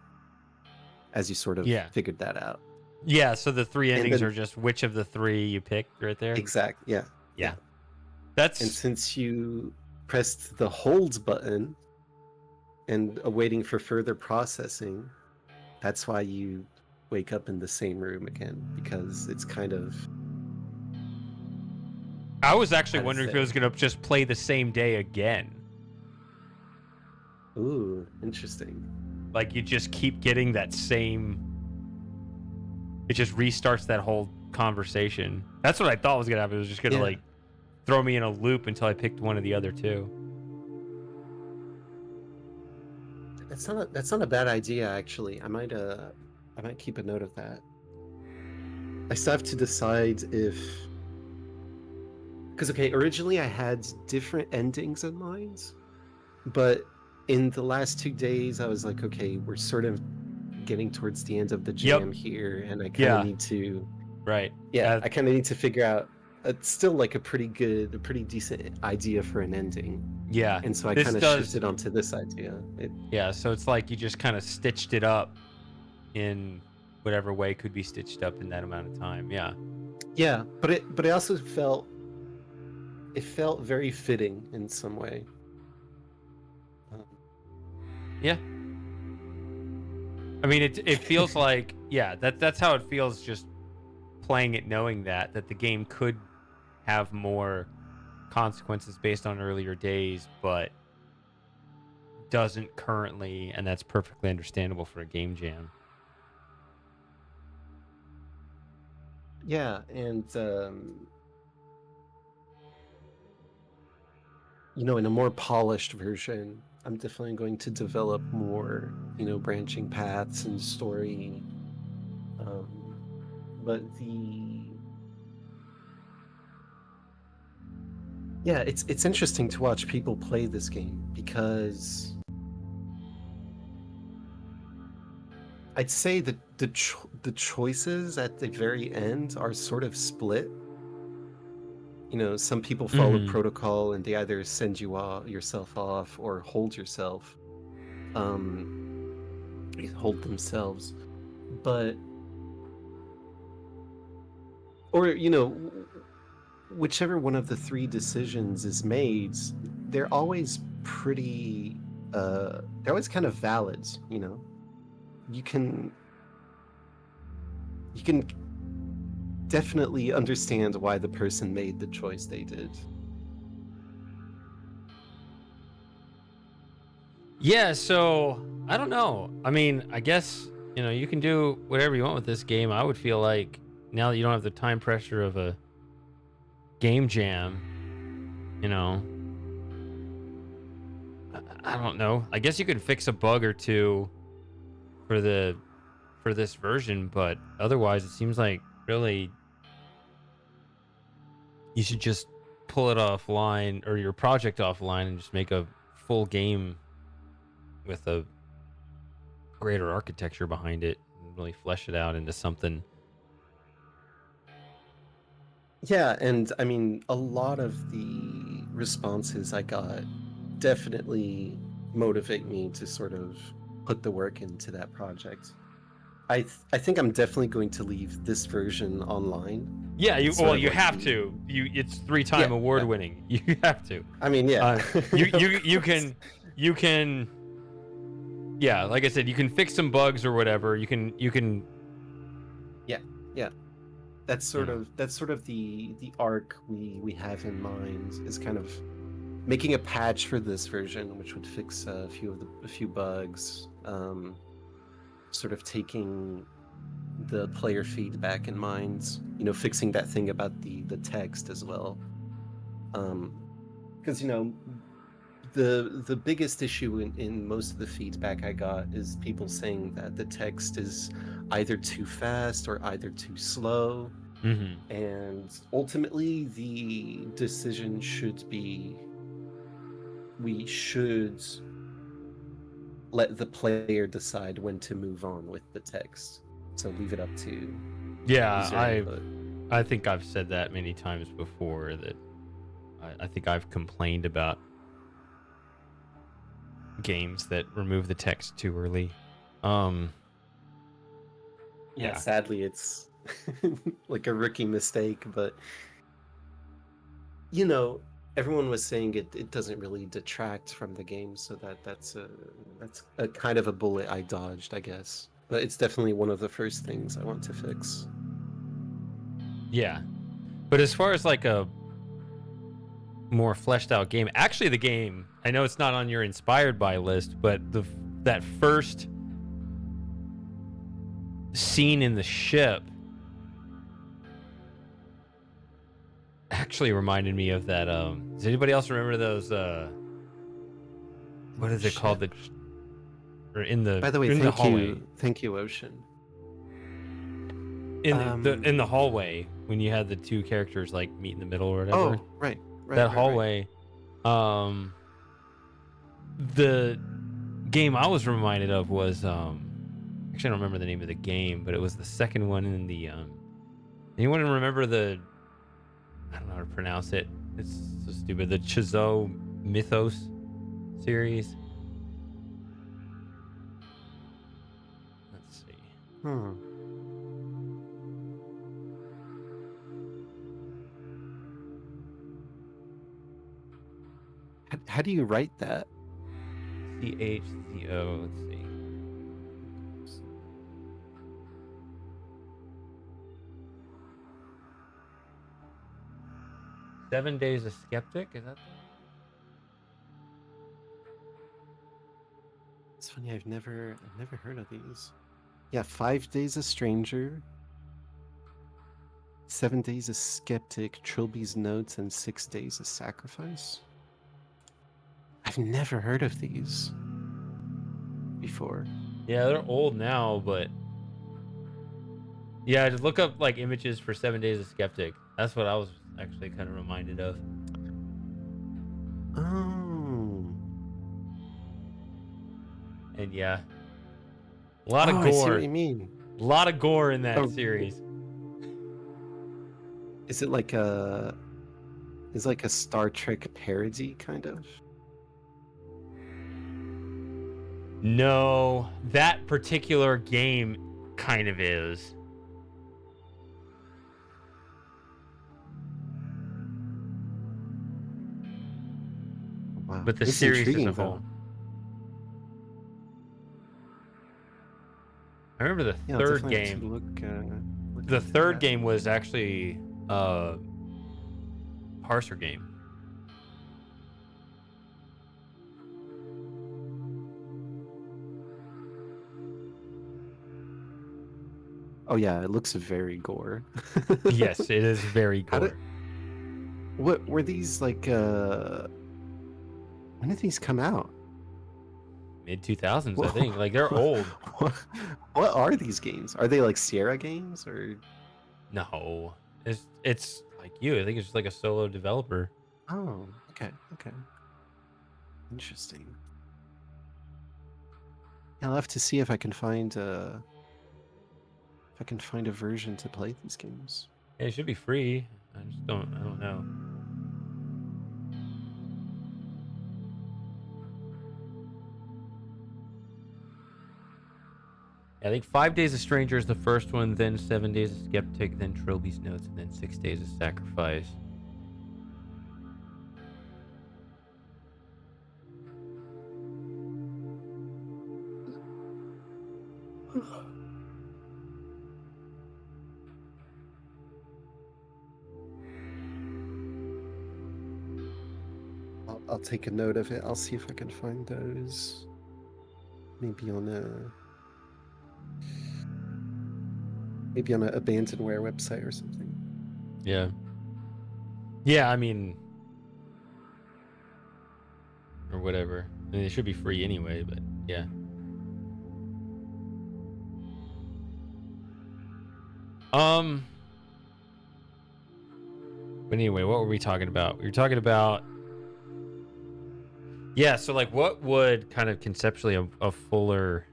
as you sort of figured that out. Yeah, so the 3 endings are just which of the 3 you picked right there? Exactly, yeah. And since you pressed the hold button and awaiting for further processing, that's why you wake up in the same room again, because it's kind of... I was actually wondering if it was going to just play the same day again. Ooh, interesting. Like you just keep getting that same... It just restarts that whole conversation. That's what I thought was going to happen. It was just going to throw me in a loop until I picked one of the other 2. That's not a bad idea, actually. I might keep a note of that. I still have to decide if... Because, okay, originally I had different endings in mind, but in the last 2 days I was like, okay, we're sort of getting towards the end of the jam here, and I kind of need to... Right. Yeah, I kind of need to figure out it's still like a pretty decent idea for an ending. Yeah, And so I this kind of does. shifted onto this idea. Yeah, so it's like you just kind of stitched it up in whatever way could be stitched up in that amount of time. Yeah. Yeah, but it also felt very fitting in some way. Yeah. I mean, it feels like, yeah, that's how it feels, just playing it, knowing that the game could have more consequences based on earlier days, but doesn't currently, and that's perfectly understandable for a game jam. Yeah, and in a more polished version, I'm definitely going to develop more, branching paths and story. But it's interesting to watch people play this game because I'd say that the choices at the very end are sort of split. Some people follow protocol and they either send yourself off or hold themselves. But or whichever one of the three decisions is made, they're always they're always kind of valid. You can definitely understand why the person made the choice they did. Yeah, so I don't know. I mean, I guess, you can do whatever you want with this game. I would feel like now that you don't have the time pressure of a game jam, I don't know. I guess you could fix a bug or two for this version, but otherwise it seems like really you should just pull it offline, or your project offline, and just make a full game with a greater architecture behind it and really flesh it out into something. Yeah, and I mean, a lot of the responses I got definitely motivate me to sort of put the work into that project. I think I'm definitely going to leave this version online. Yeah, you sort of you like have to. It's 3-time award winning. You have to. I mean, yeah. You can yeah, like I said, you can fix some bugs or whatever. You can Yeah. That's sort of the arc we have in mind, is kind of making a patch for this version, which would fix a few bugs, sort of taking the player feedback in mind, fixing that thing about the text as well, because the biggest issue in most of the feedback I got is people saying that the text is either too fast or either too slow. And ultimately the decision should be, we should let the player decide when to move on with the text, so leave it up to yeah, input. I think I've said that many times before, that I think I've complained about games that remove the text too early. Yeah, sadly it's like a rookie mistake, but everyone was saying it doesn't really detract from the game, so that's a kind of a bullet I dodged, I guess. But it's definitely one of the first things I want to fix. Yeah, but as far as like a more fleshed out game, actually the game, I know it's not on your inspired by list, but that first scene in the ship actually reminded me of that. Does anybody else remember those what is it called, or in the, by the way, in the hallway, thank you Ocean, in the hallway, when you had the two characters like meet in the middle or whatever? Oh, right, that hallway. The game I was reminded of was actually I don't remember the name of the game, but it was the second one in the anyone remember the, I don't how to pronounce it. It's so stupid. The Chizo Mythos series. Let's see. Hmm. How do you write that? CHZO. Let's see. Seven Days a Skeptic. Is that the one? It's funny. I've never heard of these. Yeah, 5 Days a Stranger, 7 Days a Skeptic, Trilby's Notes, and 6 Days a Sacrifice. I've never heard of these before. Yeah, they're old now, but yeah, just look up like images for 7 Days a Skeptic. That's what I was actually kind of reminded of. Oh. And yeah, a lot of I see gore. what you mean. A lot of gore in that Oh. series. Is it like a Star Trek parody kind of? No, that particular game kind of is. Wow. But the It's series as intriguing, a whole. though. I remember the Yeah, I'll third definitely have to game. look The into third that. game was actually a parser game. Oh yeah, it looks very gore. Yes, it is very How gore. did, what were these like? When did these come out? Mid 2000s, I think. Like they're old. What, what are these games? Are they like Sierra games or? No, it's like you. I think it's just like a solo developer. Oh, okay, interesting. Yeah, I'll have to see if I can find a version to play these games. Yeah, it should be free. I just don't. I don't know. I think 5 Days a Stranger is the first one, then 7 Days a Skeptic, then Trilby's Notes, and then 6 Days of Sacrifice. I'll take a note of it. I'll see if I can find those. Maybe on an abandonware website or something. Yeah. Yeah, I mean, or whatever. I mean, it should be free anyway, but yeah. But anyway, what were we talking about? We were talking about, yeah. So like, what would kind of conceptually a fuller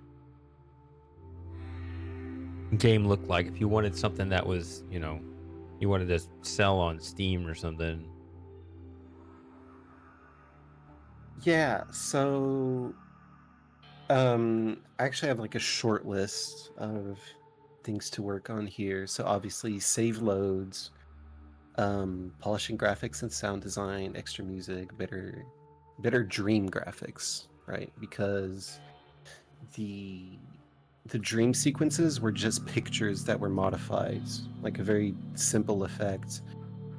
game look like if you wanted something that was, you wanted to sell on Steam or something? Yeah, so I actually have like a short list of things to work on here. So obviously save loads, polishing graphics and sound design, extra music, better dream graphics, right? Because the dream sequences were just pictures that were modified, like a very simple effect.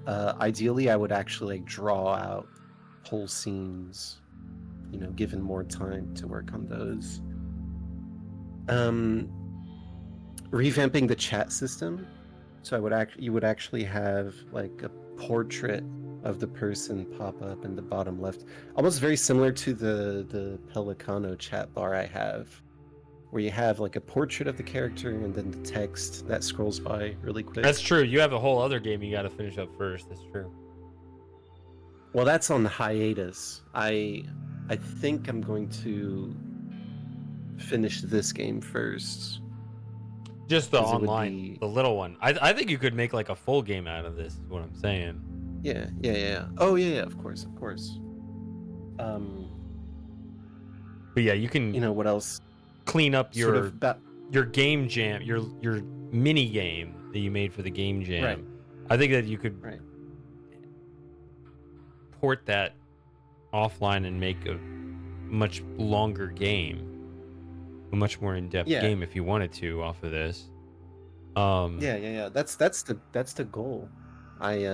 Ideally, I would actually like draw out whole scenes, given more time to work on those. Revamping the chat system, so you would actually have like a portrait of the person pop up in the bottom left, almost very similar to the Pelicano chat bar I have, where you have like a portrait of the character and then the text that scrolls by really quick. That's true. You have a whole other game you got to finish up first. That's true. Well, that's on hiatus. I think I'm going to finish this game first. Just the 'Cause it would online, be- the little one. I think you could make like a full game out of this, is what I'm saying. Yeah. Oh yeah, of course. Um, But yeah, you can what else? clean up Sort of your game jam, your mini game that you made for the game right, jam. I think that you could right. port that offline and make a much longer game, a much more in-depth Yeah, game if you wanted to off of this. yeah. That's the goal. I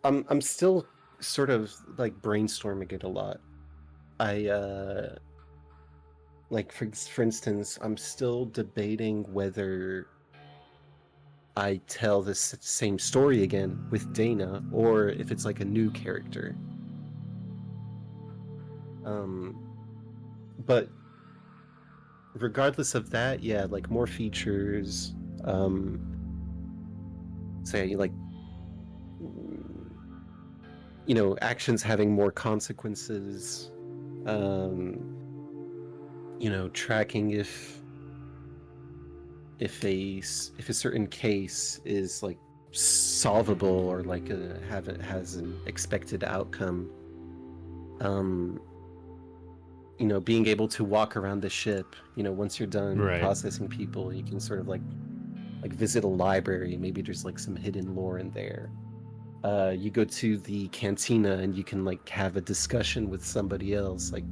I'm still sort of like brainstorming it a lot. I like for instance, I'm still debating whether I tell this same story again with Dana or if it's like a new character. Um, but regardless of that, yeah, like more features, um, say like actions having more consequences, um, tracking if a certain case is like solvable or like has an expected outcome. Um, being able to walk around the ship, once you're done right. processing people, you can sort of like visit a library. Maybe there's like some hidden lore in there. You go to the cantina and you can like have a discussion with somebody else, like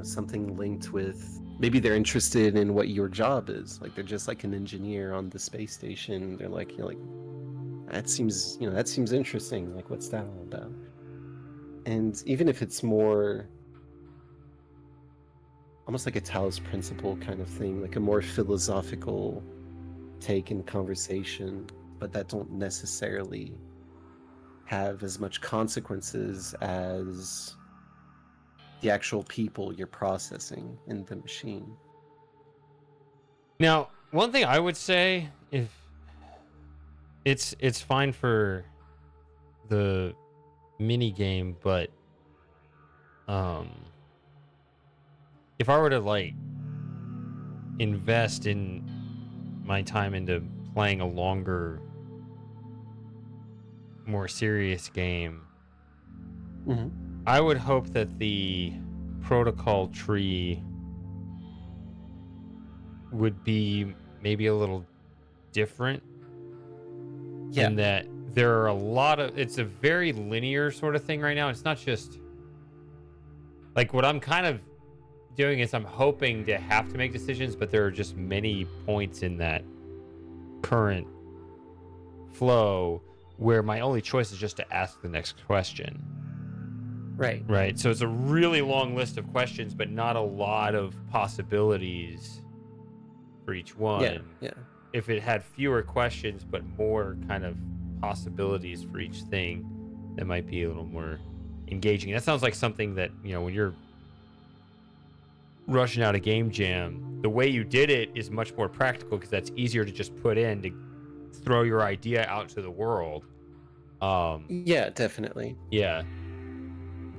something linked with maybe they're interested in what your job is. Like they're just like an engineer on the space station. They're like, that seems interesting. Like, what's that all about? And even if it's more almost like a Taoist principle kind of thing, like a more philosophical take in conversation, but that don't necessarily have as much consequences as the actual people you're processing in the machine. Now, one thing I would say, if it's fine for the mini game, but um if I were to like invest in my time into playing a longer, more serious game, Mm-hmm. I would hope that the protocol tree would be maybe a little different Yeah. in that there are a lot of it's a very linear sort of thing right now. It's not just like what I'm kind of doing is I'm hoping to have to make decisions, but there are just many points in that current flow where my only choice is just to ask the next question. Right. Right. So it's a really long list of questions, but not a lot of possibilities for each Yeah. one. Yeah. If it had fewer questions, but more kind of possibilities for each thing, that might be a little more engaging. That sounds like something that, when you're rushing out a game jam, the way you did it is much more practical because that's easier to just put in to throw your idea out to the world. Yeah, definitely. Yeah.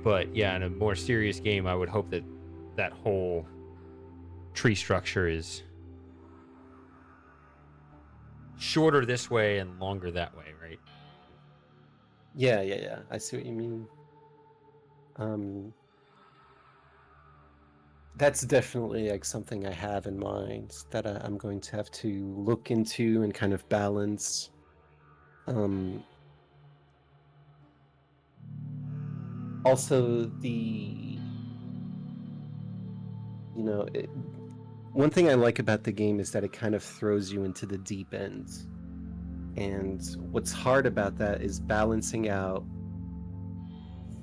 But yeah, in a more serious game, I would hope that that whole tree structure is shorter this way and longer that way, right? Yeah. I see what you mean. Um, that's definitely like something I have in mind that I'm going to have to look into and kind of balance. Um, Also, you know, it, one thing I like about the game is that it kind of throws you into the deep end. And what's hard about that is balancing out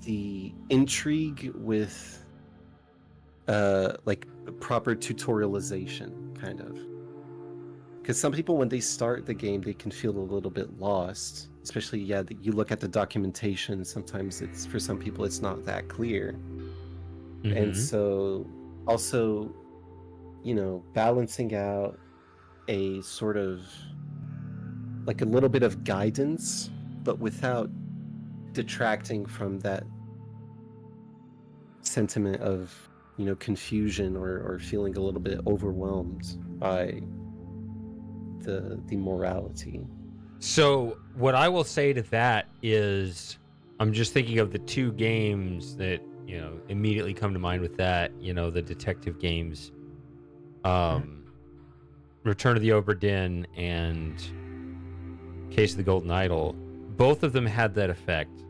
the intrigue with like proper tutorialization, kind of. Because some people, when they start the game, they can feel a little bit lost. Especially, yeah, you look at the documentation. Sometimes it's for some people it's not that clear, and Mm-hmm. so also, balancing out a sort of like a little bit of guidance, but without detracting from that sentiment of confusion or feeling a little bit overwhelmed by the morality. So what I will say to that is, I'm just thinking of the two games that immediately come to mind with that. The detective games, Return of the Obra Dinn and Case of the Golden Idol. Both of them had that effect.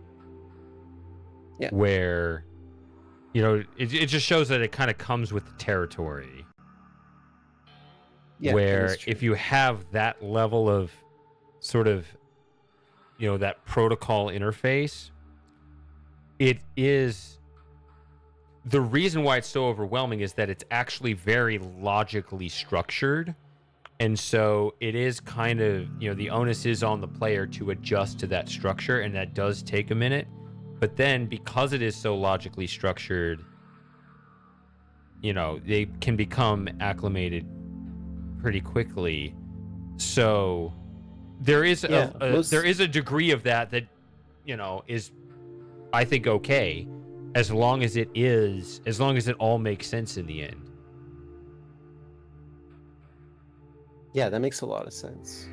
Yeah. Where, it just shows that it kind of comes with the territory. Yeah. Where if you have that level of sort of, that protocol interface, it is the reason why it's so overwhelming is that it's actually very logically structured. And so it is kind of, the onus is on the player to adjust to that structure, and that does take a minute. But then because it is so logically structured, they can become acclimated pretty quickly. So there is there is a degree of that is, I think, okay, as long as it all makes sense in the end. Yeah, that makes a lot of sense.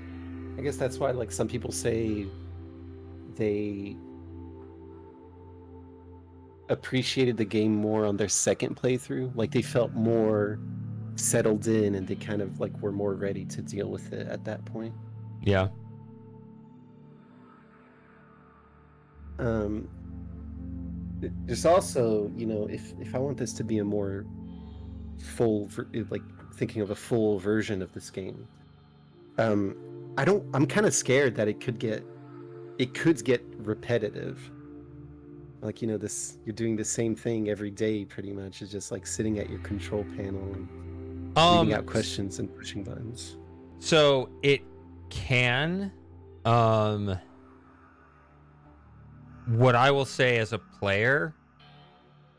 I guess that's why, like, some people say they appreciated the game more on their second playthrough. Like, they felt more settled in, and they kind of like were more ready to deal with it at that point. Yeah. There's also, if I want this to be a more full, like, thinking of a full version of this game, I'm kind of scared that it could get repetitive. Like, you're doing the same thing every day pretty much. It's just like sitting at your control panel and reading out questions and pushing buttons. So it can. What I will say as a player,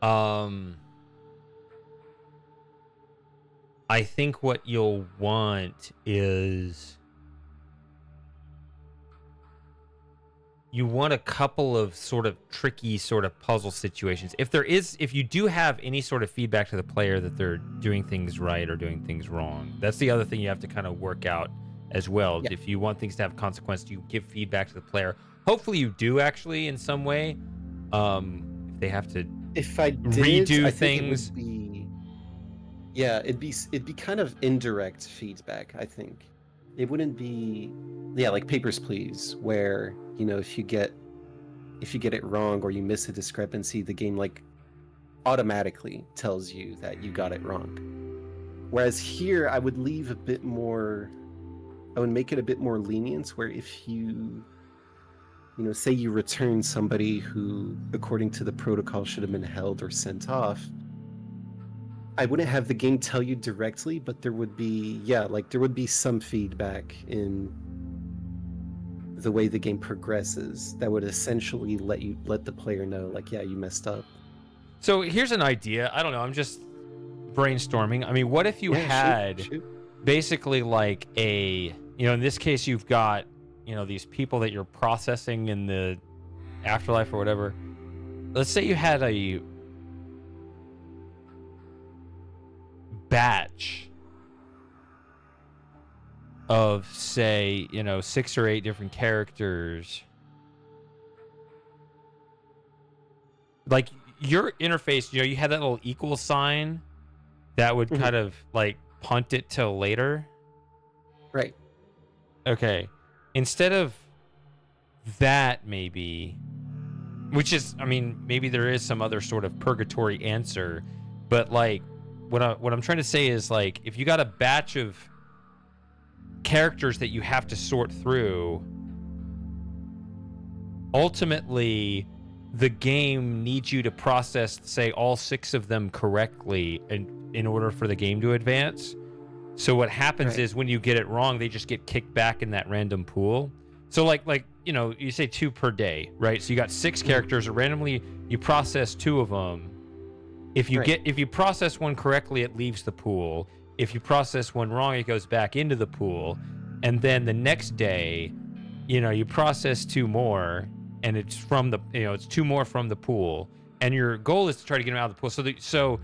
I think what you'll want is you want a couple of sort of tricky sort of puzzle situations. If you do have any sort of feedback to the player that they're doing things right or doing things wrong, that's the other thing you have to kind of work out as well. Yeah. If you want things to have consequence, you give feedback to the player. Hopefully you do actually in some way. If they have to redo things. It'd be kind of indirect feedback, I think. It wouldn't be like Papers, Please, where, if you get it wrong or you miss a discrepancy, the game like automatically tells you that you got it wrong. Whereas here I would make it a bit more lenient, where if you say you return somebody who, according to the protocol, should have been held or sent off, I wouldn't have the game tell you directly, but there would be some feedback in the way the game progresses that would essentially let the player know, like, yeah, you messed up. So here's an idea. I don't know. I'm just brainstorming. I mean, what if you had basically like in this case, you've got, these people that you're processing in the afterlife or whatever. Let's say you had a batch of, say, 6 or 8 different characters. Like your interface, you had that little equal sign that would kind of like punt it till later. Right. Okay. Instead of that, maybe, which is, I mean, maybe there is some other sort of purgatory answer, but like what I'm trying to say is, like, if you got a batch of characters that you have to sort through, ultimately the game needs you to process, say, all 6 of them correctly in order for the game to advance. So what happens is when you get it wrong, they just get kicked back in that random pool. So like you say 2 per day, right? So you got 6 characters, randomly you process 2 of them. If you process one correctly, it leaves the pool. If you process one wrong, it goes back into the pool. And then the next day, you process 2 more, and it's from the it's 2 more from the pool. And your goal is to try to get them out of the pool. So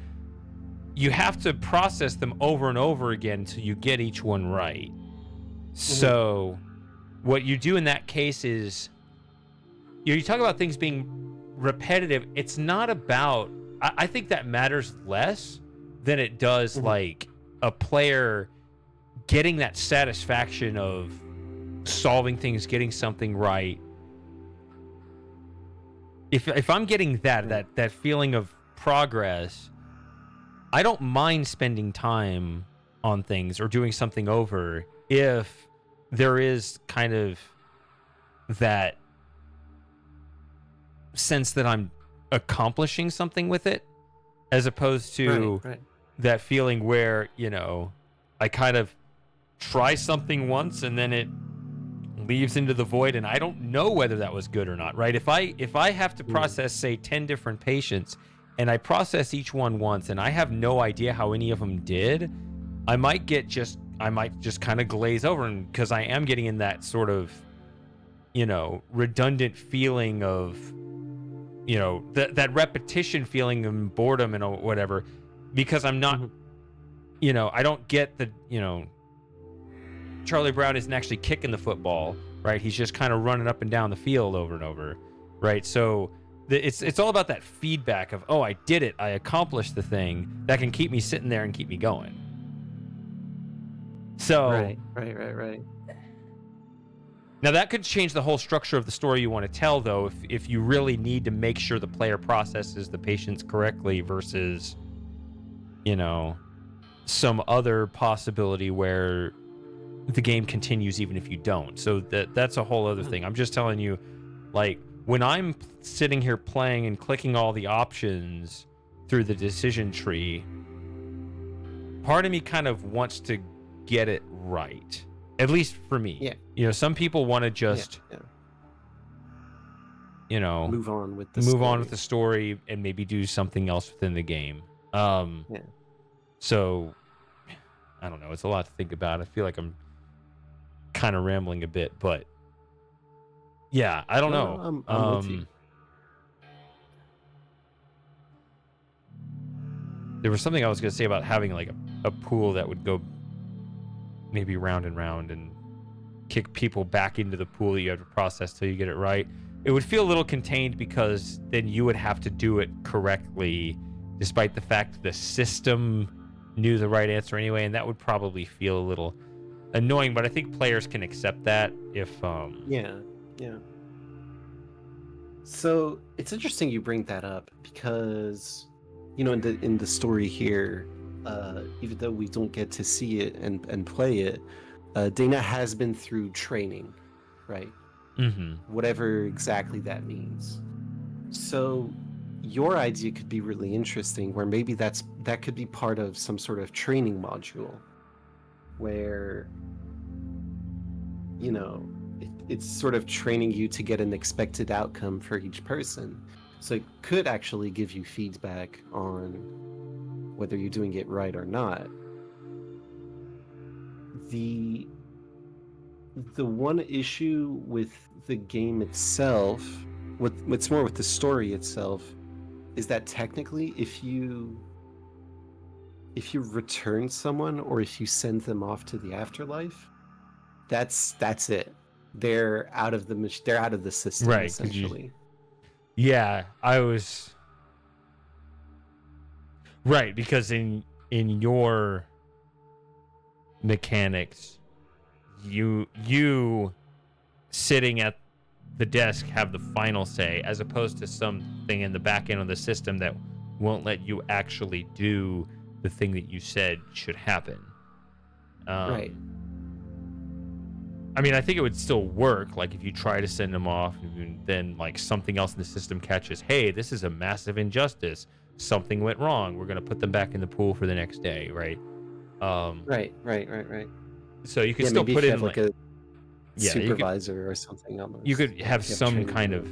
you have to process them over and over again until you get each one right. So what you do in that case is, you talk about things being repetitive. It's not about, I think that matters less than it does like a player getting that satisfaction of solving things, getting something right. If I'm getting that feeling of progress, I don't mind spending time on things or doing something over if there is kind of that sense that I'm accomplishing something with it, as opposed to that feeling where, you know, I kind of try something once and then it leaves into the void and I don't know whether that was good or not, right? If I have to process, say, 10 different patients and I process each one once and I have no idea how any of them did, I might just kind of glaze over, and because I am getting in that sort of, you know, redundant feeling of, you know, that repetition feeling of boredom and whatever, because I'm not, you know, I don't get the, you know, Charlie Brown isn't actually kicking the football, right? He's just kind of running up and down the field over and over, right? So it's all about that feedback of, oh, I did it, I accomplished the thing, that can keep me sitting there and keep me going. So Right. Now that could change the whole structure of the story you want to tell, though, if you really need to make sure the player processes the patients correctly versus, you know, some other possibility where the game continues even if you don't. So that's a whole other thing. I'm just telling you, like, when I'm sitting here playing and clicking all the options through the decision tree, part of me kind of wants to get it right. At least for me. Yeah. You know, some people want to just, you know, move on with the story and maybe do something else within the game. So, I don't know. It's a lot to think about. I feel like I'm kind of rambling a bit, but yeah, I don't know. I'm with you. There was something I was going to say about having like a pool that would go maybe round and round and kick people back into the pool that you have to process till you get it right. It would feel a little contained because then you would have to do it correctly, despite the fact the system knew the right answer anyway, and that would probably feel a little annoying, but I think players can accept that if Yeah. So it's interesting you bring that up because, you know, in the story here, even though we don't get to see it and play it, Dana has been through training, right? Whatever exactly that means. So your idea could be really interesting, where maybe that could be part of some sort of training module where, you know, it's sort of training you to get an expected outcome for each person. So it could actually give you feedback on whether you're doing it right or not. The one issue with the game itself, what's more with the story itself, is that technically if you return someone or if you send them off to the afterlife, that's it. They're out of the system, right, essentially. Yeah, I was right, because in your mechanics, you sitting at the desk have the final say, as opposed to something in the back end of the system that won't let you actually do the thing that you said should happen. Right. I mean, I think it would still work. Like, if you try to send them off, and then like something else in the system catches, hey, this is a massive injustice. Something went wrong. We're gonna put them back in the pool for the next day, right? Right. So you could still put in like a yeah, supervisor or something almost. You could have some kind of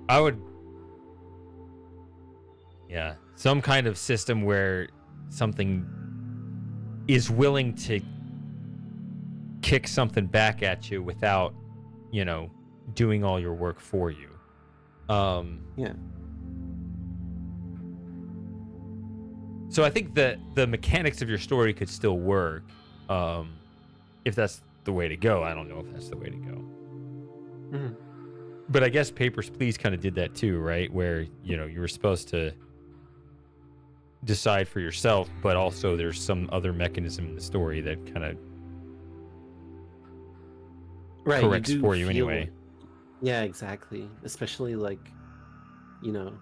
I would some kind of system where something is willing to kick something back at you without, you know, doing all your work for you. So I think that the mechanics of your story could still work, if that's the way to go. I don't know if that's the way to go. Mhm. But I guess Papers, Please kind of did that too, right? Where, you were supposed to decide for yourself, but also there's some other mechanism in the story that kind of Right, you corrects do for you feel, anyway. yeah, exactly. Especially like, you know,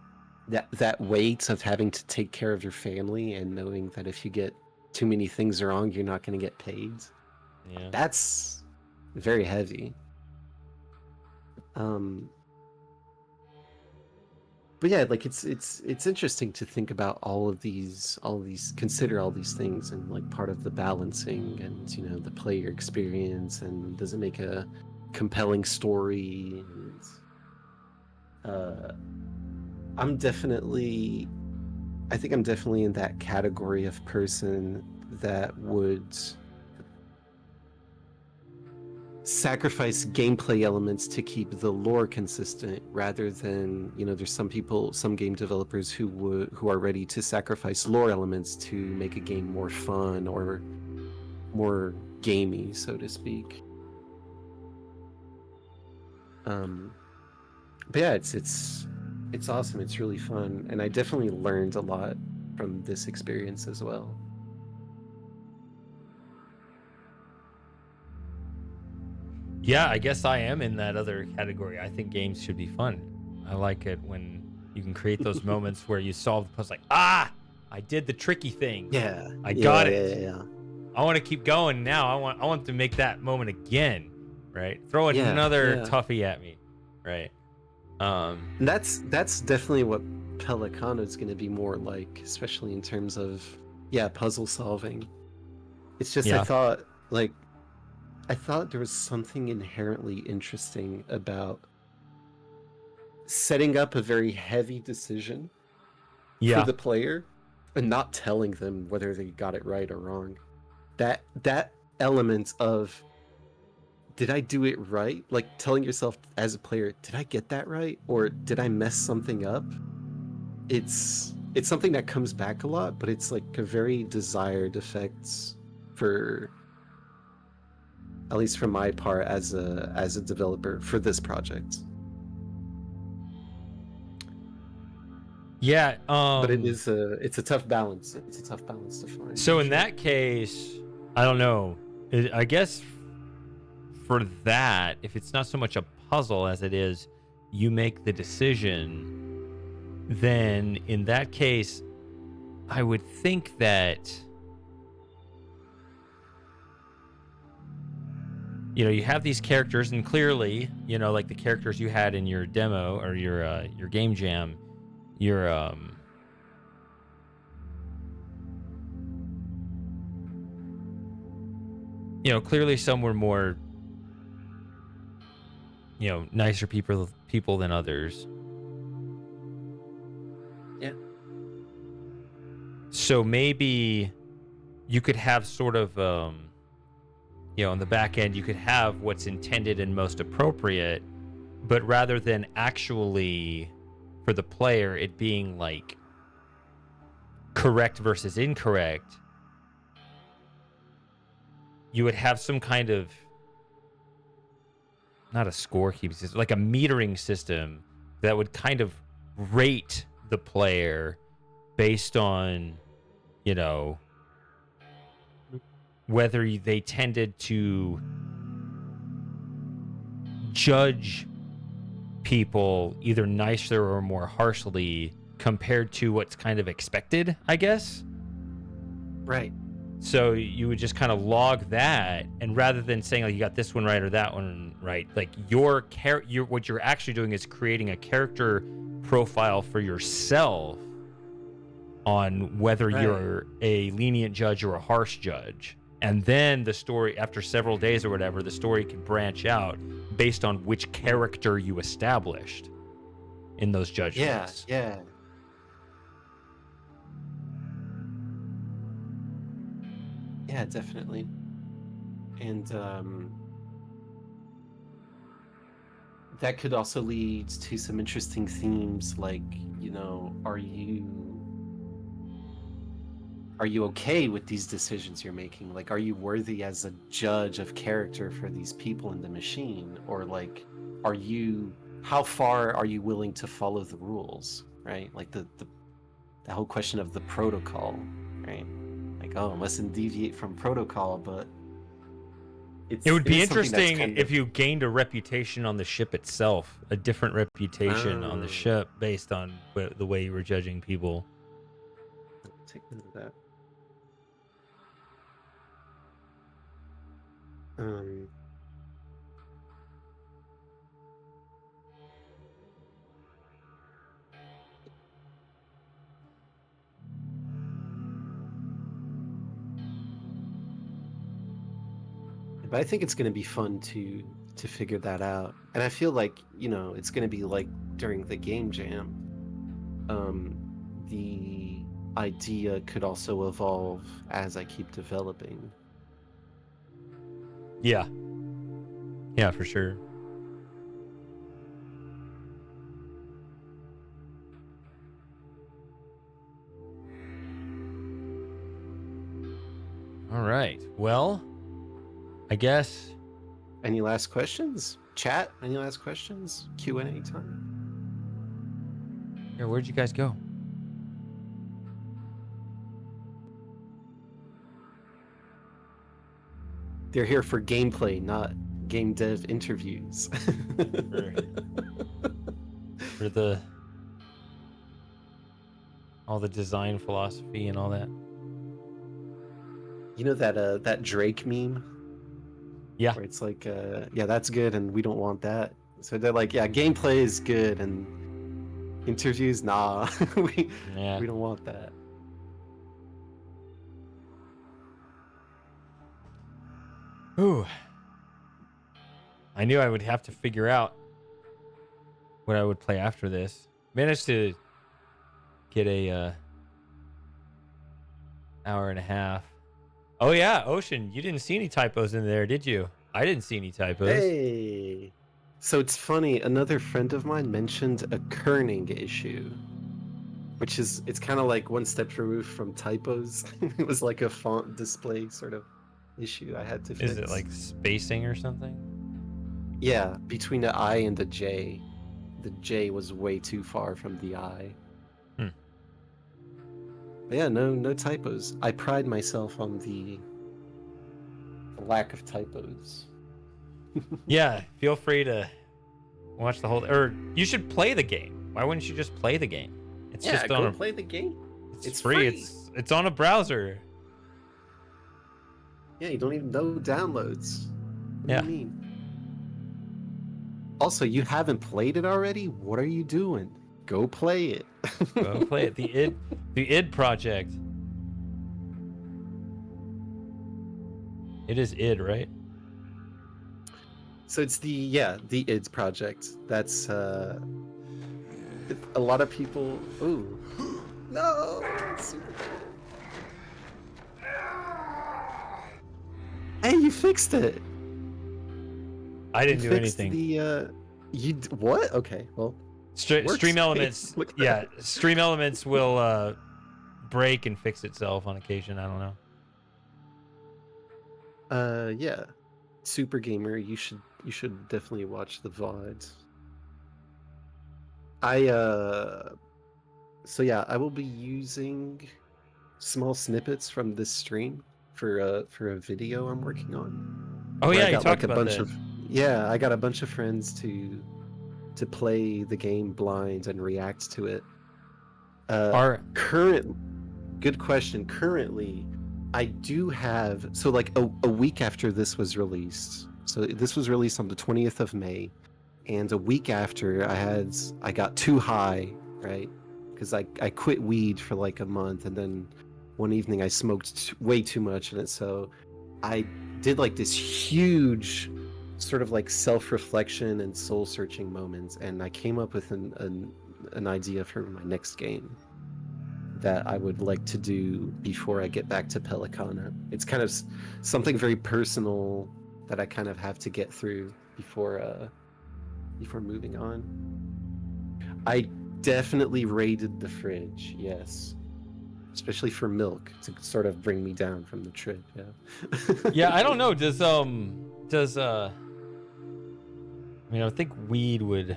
that weight of having to take care of your family and knowing that if you get too many things wrong, you're not going to get paid. Yeah. That's very heavy. Um, but yeah, like it's interesting to think about all of these consider all these things and like part of the balancing and the player experience and does it make a compelling story and uh I'm definitely I think I'm definitely in that category of person that would sacrifice gameplay elements to keep the lore consistent rather than there's some game developers who are ready to sacrifice lore elements to make a game more fun or more gamey, so to speak. um but yeah, it's awesome, it's really fun, and I definitely learned a lot from this experience as well. Yeah, I guess I am in that other category. I think games should be fun. I like it when you can create those moments where you solve the puzzle, like, I did the tricky thing. Yeah, I yeah, got yeah, it. yeah, yeah. I want to keep going now. I want to make that moment again, right? Throw Yeah, another yeah. toughie at me, right? And that's definitely what Pelicano is going to be more like, especially in terms of puzzle solving. It's just Yeah. I thought there was something inherently interesting about setting up a very heavy decision for Yeah. the player and not telling them whether they got it right or wrong. That element of, did I do it right? Like telling yourself as a player, did I get that right or did I mess something up? It's something that comes back a lot, but it's like a very desired effect for, at least from my part as a developer for this project. Yeah. But it's a tough balance. It's a tough balance to find So for in sure. that case, I don't know. I guess for that, if it's not so much a puzzle as it is, you make the decision, then in that case, I would think that you have these characters, and clearly, like the characters you had in your demo or your game jam, your clearly some were more nicer people than others. Yeah. So maybe you could have sort of on the back end, you could have what's intended and most appropriate, but rather than actually for the player it being like correct versus incorrect, you would have some kind of, not a scorekeeping system, like a metering system that would kind of rate the player based on, you know, whether they tended to judge people either nicer or more harshly compared to what's kind of expected, I guess. Right. So you would just kind of log that, and rather than saying like you got this one right or that one right, like what you're actually doing is creating a character profile for yourself on whether Right. you're a lenient judge or a harsh judge. And then the story, after several days or whatever, the story can branch out based on which character you established in those Yeah. judgments. Yeah. Yeah. Definitely. And that could also lead to some interesting themes, like are you are you okay with these decisions you're making? Like, are you worthy as a judge of character for these people in the machine? Or like, are you, how far are you willing to follow the rules, right? Like the whole question of the protocol, right? Like, oh, mustn't deviate from protocol, but It would it be is something that's interesting kind if of you gained a reputation on the ship itself, a different reputation on the oh, ship based on the way you were judging people. take note of that. Um, but I think it's going to be fun to figure that out. And I feel like, it's going to be like during the game jam. The idea could also evolve as I keep developing. Yeah. Yeah, for sure. All right. Well, I guess. Any last questions? Chat? Any last questions? Q&A time. Here, where'd you guys go? They're here for gameplay, not game dev interviews. For the all the design philosophy and all that. You know that Drake meme Yeah. where it's like, yeah, that's good, and we don't want that. So they're like, yeah, gameplay is good, and interviews, nah, Yeah. we don't want that. Ooh. I knew I would have to figure out what I would play after this. Managed to get a hour and a half. Oh yeah, Ocean, you didn't see any typos in there, did you? I didn't see any typos. Hey, so it's funny. Another friend of mine mentioned a kerning issue, which is it's kind of like one step removed from typos. It was like a font display sort of issue I had to fix. Is it like spacing or something? Yeah, between the I and the J. The J was way too far from the I. Hmm. But yeah, no typos. I pride myself on the lack of typos. Yeah, feel free to watch the whole, or you should play the game. Why wouldn't you just play the game? It's Yeah, just go on a, play the game. it's It's free. free. It's on a browser. Yeah, you don't even know downloads. What Yeah. do you mean? Also, you haven't played it already? What are you doing? Go play it. Go play it. The id project. It is id, right? So it's the IDS project. That's a lot of people. Ooh, no! Super Hey, you fixed it. I didn't You do fixed anything. the what? Okay, well, works Stream great. Elements. Look at Yeah, Stream Elements will break and fix itself on occasion. I don't know. Yeah, Super Gamer. You should definitely watch the VODs. So yeah, I will be using small snippets from this stream for a video I'm working on. Oh Where I yeah, you got like talked a about bunch that. of I got a bunch of friends to play the game blind and react to it. Are Good question. Currently, I do have like a week after this was released. So this was released on the 20th of May, and a week after I got too high, right? Because I quit weed for like a month, and then one evening I smoked way too much in it. So I did like this huge sort of like self-reflection and soul-searching moments, and I came up with an idea for my next game that I would like to do before I get back to Pelicana. It's kind of something very personal that I kind of have to get through before moving on. I definitely raided the fridge, yes. especially for milk to sort of bring me down from the trip. Yeah. Yeah, I don't know. Does I mean, I think weed would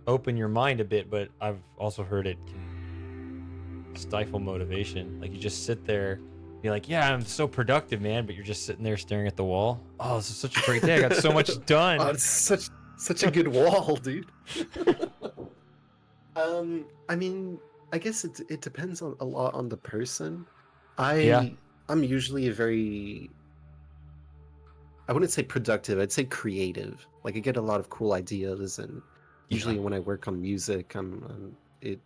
open your mind a bit, but I've also heard it can stifle motivation. Like you just sit there, be like, "Yeah, I'm so productive, man," but you're just sitting there staring at the wall. Oh, this is such a great day. I got so much done. Oh, it's such a good wall, dude. I mean, I guess it depends on a lot on the person. Yeah. I'm usually a very, I wouldn't say productive, I'd say creative. Like I get a lot of cool ideas, and usually Yeah. when I work on music, it.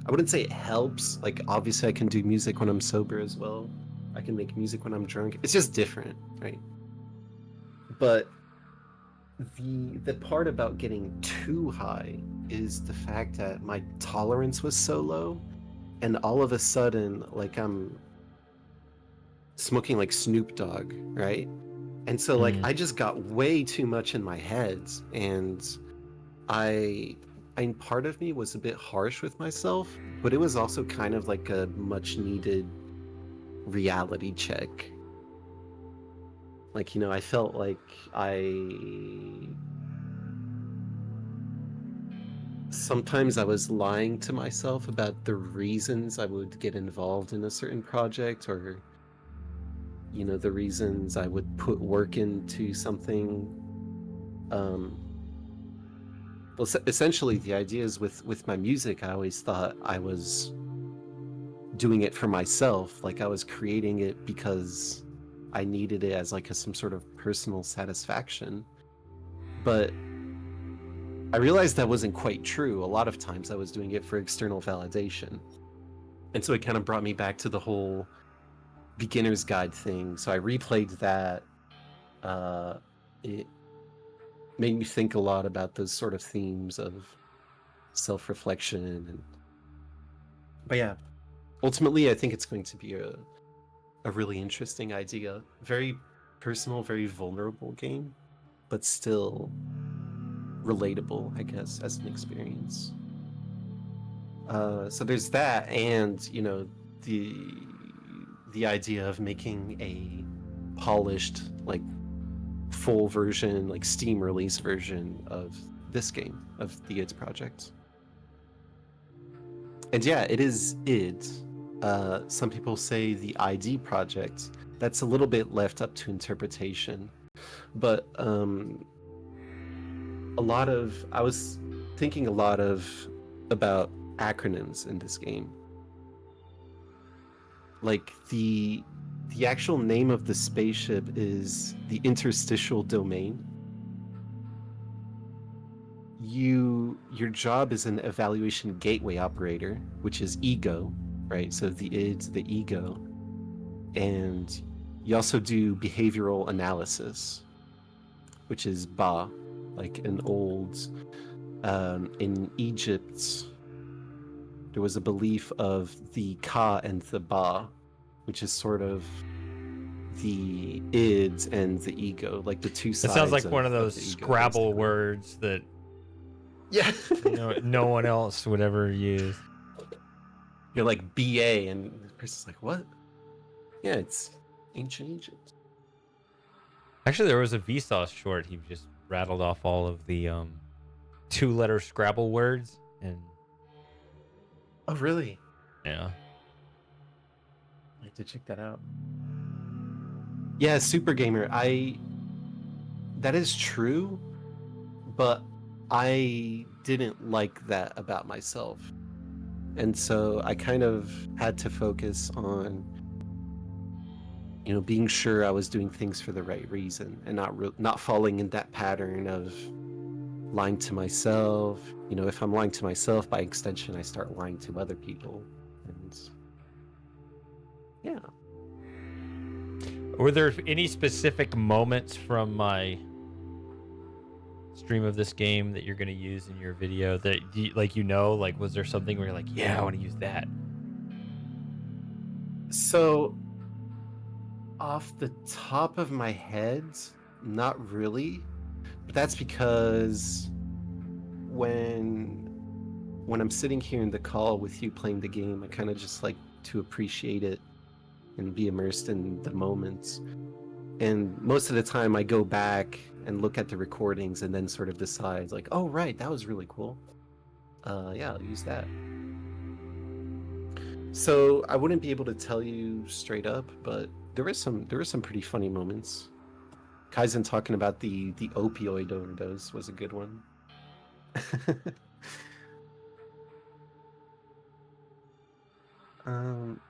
I wouldn't say it helps. Like obviously, I can do music when I'm sober as well. I can make music when I'm drunk. It's just different, right? But the part about getting too high is the fact that my tolerance was so low, and all of a sudden, like I'm smoking like Snoop Dogg, right? And so like Mm. I just got way too much in my head, and I and part of me was a bit harsh with myself, but it was also kind of like a much needed reality check. Like, I felt like sometimes I was lying to myself about the reasons I would get involved in a certain project, or the reasons I would put work into something. Well, essentially the idea is with my music, I always thought I was doing it for myself, like I was creating it because I needed it as like some sort of personal satisfaction. But I realized that wasn't quite true. A lot of times I was doing it for external validation. And so it kind of brought me back to the whole beginner's guide thing. So I replayed that. It made me think a lot about those sort of themes of self-reflection. But yeah, ultimately I think it's going to be a really interesting idea. Very personal, very vulnerable game, but still relatable, I guess, as an experience. So there's that, and the idea of making a polished, like full version, like Steam release version of this game, of the id project. And yeah, it is id. Some people say the ID project. That's a little bit left up to interpretation, but I was thinking a lot about acronyms in this game. Like the actual name of the spaceship is the interstitial domain. Your job is an evaluation gateway operator, which is ego, right? So the id's the ego. And you also do behavioral analysis, which is Ba, like an old in Egypt there was a belief of the Ka and the Ba, which is sort of the ids and the ego, like the two It sides sounds like one of of those the ego, Scrabble basically. words that Yeah. no one else would ever use. You're like BA, and the person's like, what? Yeah, it's ancient Egypt. Actually, there was a Vsauce short. He just rattled off all of the two-letter Scrabble words, and Oh, really? yeah. I have to check that out. Yeah, Super Gamer. That is true, but I didn't like that about myself. And so I kind of had to focus on being sure I was doing things for the right reason, and not falling in that pattern of lying to myself. If I'm lying to myself, by extension I start lying to other people. And yeah. Were there any specific moments from my stream of this game that you're going to use in your video that like was there something where you're like, yeah, I want to use that? So off the top of my head, not really. But that's because when when I'm sitting here in the call with you playing the game, I kind of just like to appreciate it and be immersed in the moments. And most of the time I go back and look at the recordings and then sort of decide like, oh right, that was really cool. Yeah, I'll use that. So I wouldn't be able to tell you straight up, but there were some pretty funny moments. Kaizen talking about the opioid overdose was a good one. um,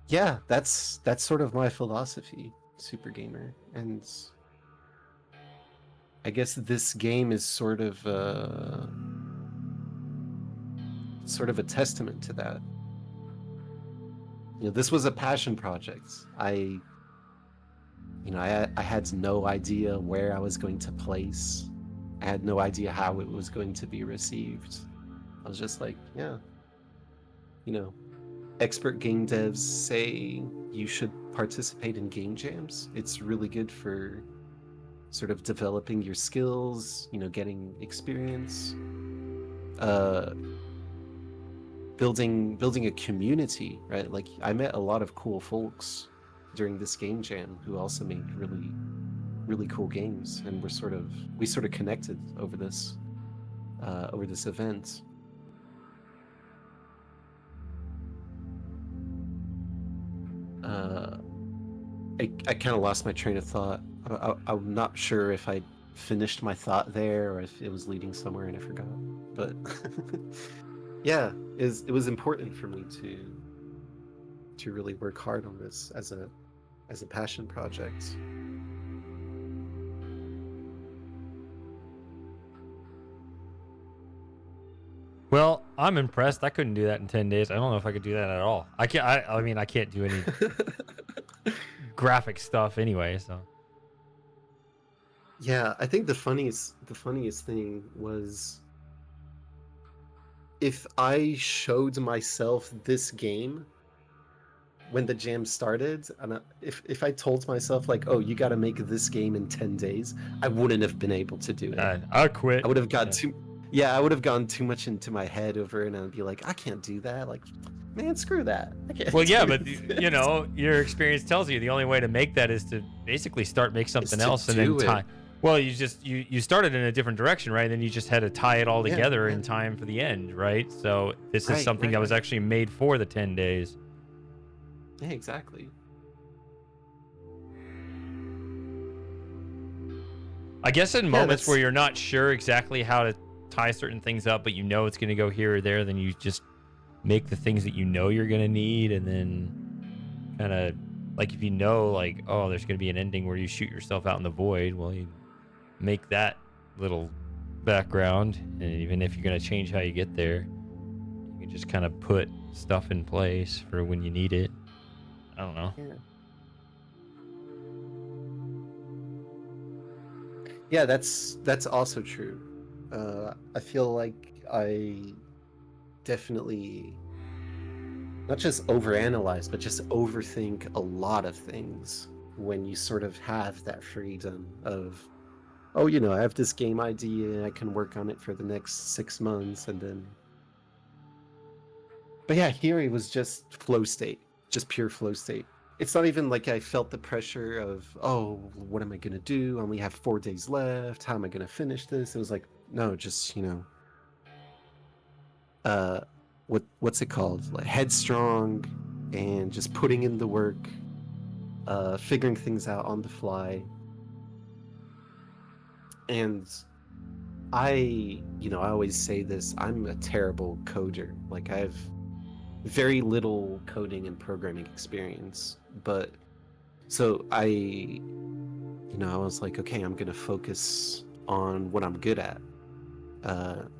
yeah, that's sort of my philosophy, Super Gamer, and I guess this game is sort of a testament to that. You know, this was a passion project. I had no idea where I was going to place. I had no idea how it was going to be received. I was just like, yeah, you know, expert game devs say you should participate in game jams. It's really good for sort of developing your skills, getting experience, uh, building a community, right? Like I met a lot of cool folks during this game jam who also made really really cool games, and we sort of connected over this event. Uh, I kind of lost my train of thought. I'm not sure if I finished my thought there or if it was leading somewhere and I forgot. But yeah, it was important for me to really work hard on this as a passion project. Well, I'm impressed. I couldn't do that in 10 days. I don't know if I could do that at all. I can't. I mean, I can't do any graphic stuff anyway. So Yeah, I think the funniest thing was if I showed myself this game when the jam started, and if I told myself like, "Oh, you got to make this game in 10 days," I wouldn't have been able to do it. I quit. I would have got Yeah. too Yeah, I would have gone too much into my head over it, and I'd be like, "I can't do that." Like, man, screw that. I can't. Well, yeah, do but this. your experience tells you the only way to make that is to basically make Is something to else and then do tie. it. Well, you started in a different direction, right? Then you just had to tie it all Yeah, together yeah. in time for the end, right? So this is Right, something right, that was right. actually made for the 10 days. Yeah, exactly. I guess in Yeah, moments where that's you're not sure exactly how to tie certain things up, but you know it's going to go here or there, then you just make the things that you know you're going to need, and then kind of like if you know like, oh, there's going to be an ending where you shoot yourself out in the void, well, you make that little background, and even if you're going to change how you get there, you can just kind of put stuff in place for when you need it. I don't know. yeah. Yeah, that's also true. I feel like I definitely not just overanalyze, but just overthink a lot of things when you sort of have that freedom of, oh, I have this game idea, I can work on it for the next 6 months, and then. But yeah, here it was just flow state, just pure flow state. It's not even like I felt the pressure of, oh, what am I gonna do? I only have 4 days left. How am I gonna finish this? It was like, no, just uh, what's it called? Like headstrong, and just putting in the work, figuring things out on the fly. And I always say this: I'm a terrible coder. Like I have very little coding and programming experience, but so I was like, okay, I'm gonna focus on what I'm good at,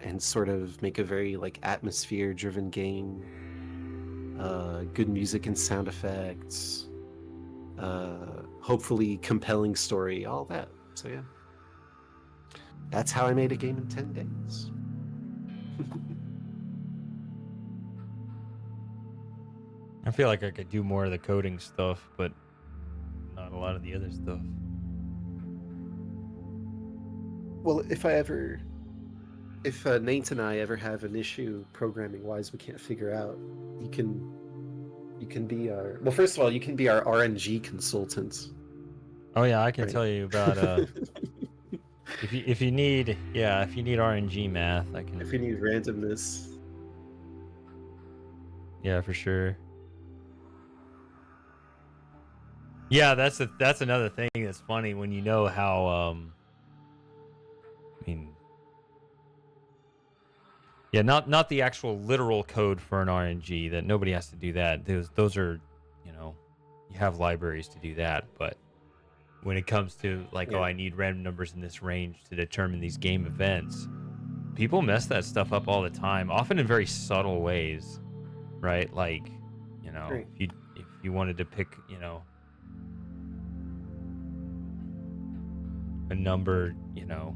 and sort of make a very like atmosphere-driven game, good music and sound effects, hopefully compelling story, all that. So yeah, that's how I made a game in 10 days. I feel like I could do more of the coding stuff, but not a lot of the other stuff. Well, if I ever if Nate and I ever have an issue programming wise we can't figure out, you can be our, well, first of all, you can be our RNG consultant, Oh yeah, I can right? tell you about if you need RNG math, I can. If you need randomness. Yeah, for sure. Yeah, that's another thing that's funny when you know how I mean, yeah, not the actual literal code for an RNG, that nobody has to do that. Those are, you know, you have libraries to do that, but when it comes to like, Yeah. oh, I need random numbers in this range to determine these game events, people mess that stuff up all the time, often in very subtle ways, right? Like, you know, Right. if you wanted to pick, you know, a number, you know,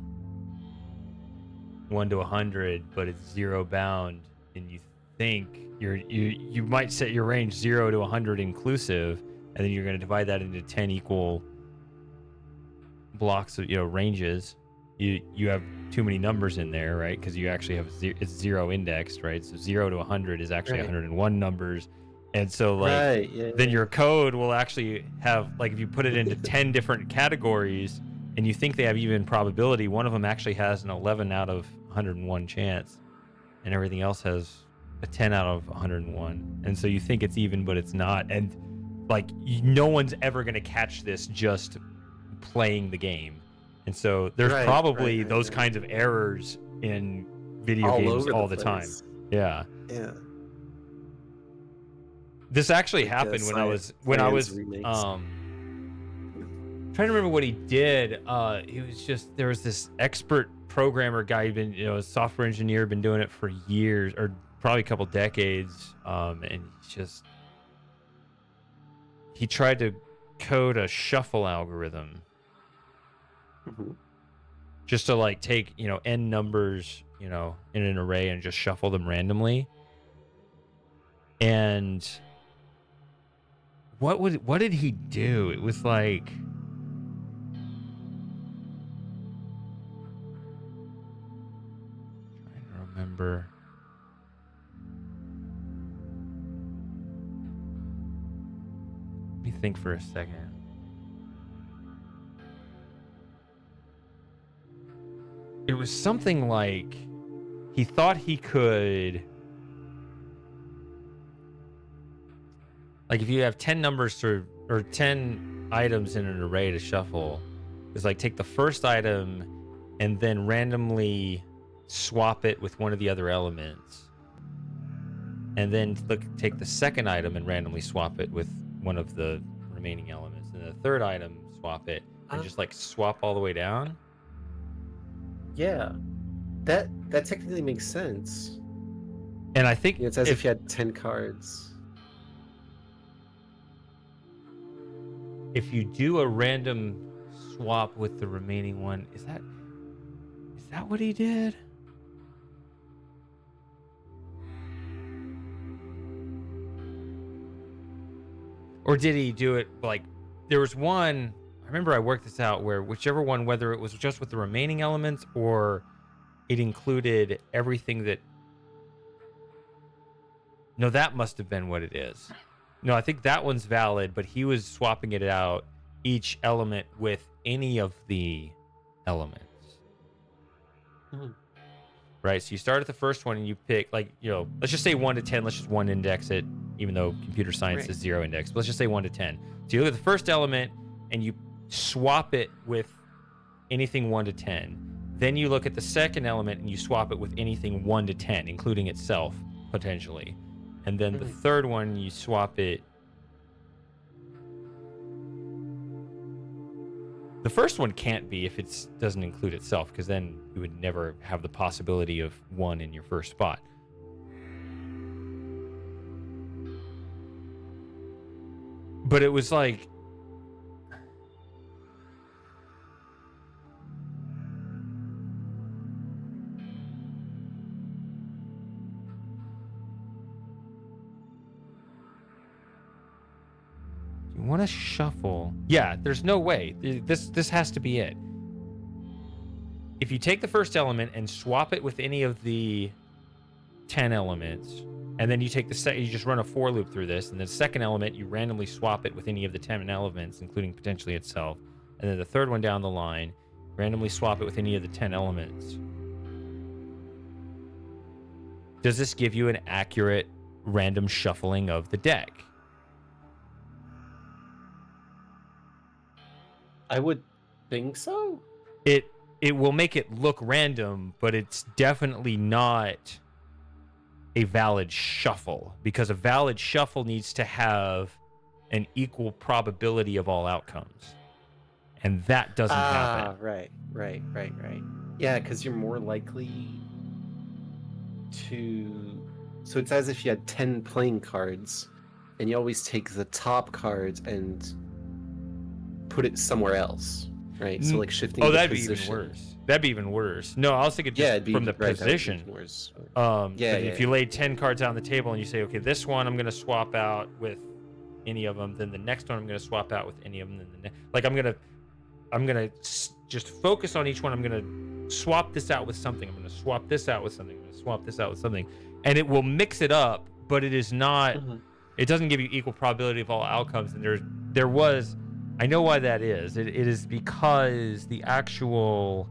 1 to 100, but it's zero bound, and you think you might set your range 0 to 100 inclusive, and then you're going to divide that into 10 equal blocks of, you know, ranges. You have too many numbers in there, right? Because you actually have it's zero indexed, right? So 0 to 100 is actually Right. 101 numbers, and so like Right. Yeah. then your code will actually have, like, if you put it into 10 different categories and you think they have even probability, one of them actually has an 11 out of 101 chance, and everything else has a 10 out of 101. And so you think it's even, but it's not. And like, no one's ever going to catch this just playing the game. And so there's probably those kinds of errors in video all games over all the time. place. Yeah. Yeah. This actually Like, happened when I was remakes. trying to remember what he did. He was just, there was this expert programmer guy, who'd been, you know, a software engineer, been doing it for years, or probably a couple decades. And he tried to code a shuffle algorithm Mhm. just to like take, you know, n numbers, you know, in an array and just shuffle them randomly. And what did he do? It was like, trying to remember. Let me think for a second. It was something like he thought he could, like, if you have 10 numbers to, or 10 items in an array to shuffle, it's like take the first item and then randomly swap it with one of the other elements. And then take the second item and randomly swap it with one of the remaining elements. And the third item, swap it, and just like swap all the way down. Yeah. That technically makes sense. And I think It's as if you had 10 cards. If you do a random swap with the remaining one, is that what he did? Or did he do it like, there was one, I remember I worked this out, where whichever one, whether it was just with the remaining elements or it included everything that, no, that must have been what it is. No, I think that one's valid, but he was swapping it out, each element with any of the elements. Mhm. Right? So you start at the first one and you pick, like, you know, let's just say 1 to 10. Let's just one index it, even though computer science is 0 index. But let's just say 1 to 10. So you look at the first element and you swap it with anything 1 to 10. Then you look at the second element and you swap it with anything 1 to 10, including itself, potentially. And then the third one, you swap it. The first one can't be if it doesn't include itself, because then you would never have the possibility of 1 in your first spot. But it was like, you want to shuffle? Yeah, there's no way. This has to be it. if you take the first element and swap it with any of the 10 elements, and then you take you just run a for loop through this, and the second element you randomly swap it with any of the 10 elements, including potentially itself, and then the third one down the line, randomly swap it with any of the 10 elements. Does this give you an accurate random shuffling of the deck? I would think so. It will make it look random, but it's definitely not a valid shuffle, because a valid shuffle needs to have an equal probability of all outcomes, and that doesn't happen. Right. Yeah, because you're more likely to. So it's as if you had 10 playing cards, and you always take the top cards and put it somewhere else, right? So like shifting. Oh, the that'd position. be even worse. That'd be even worse. No, I was thinking just from the position. Worse. If you lay 10 cards on the table and you say, okay, this one I'm going to swap out with any of them, then the next one I'm going to swap out with any of them, then I'm gonna just focus on each one. I'm gonna swap this out with something. I'm gonna swap this out with something. I'm gonna swap this out with something, and it will mix it up. But it is not. Mm-hmm. It doesn't give you equal probability of all outcomes. And there was. I know why that is. It is because the actual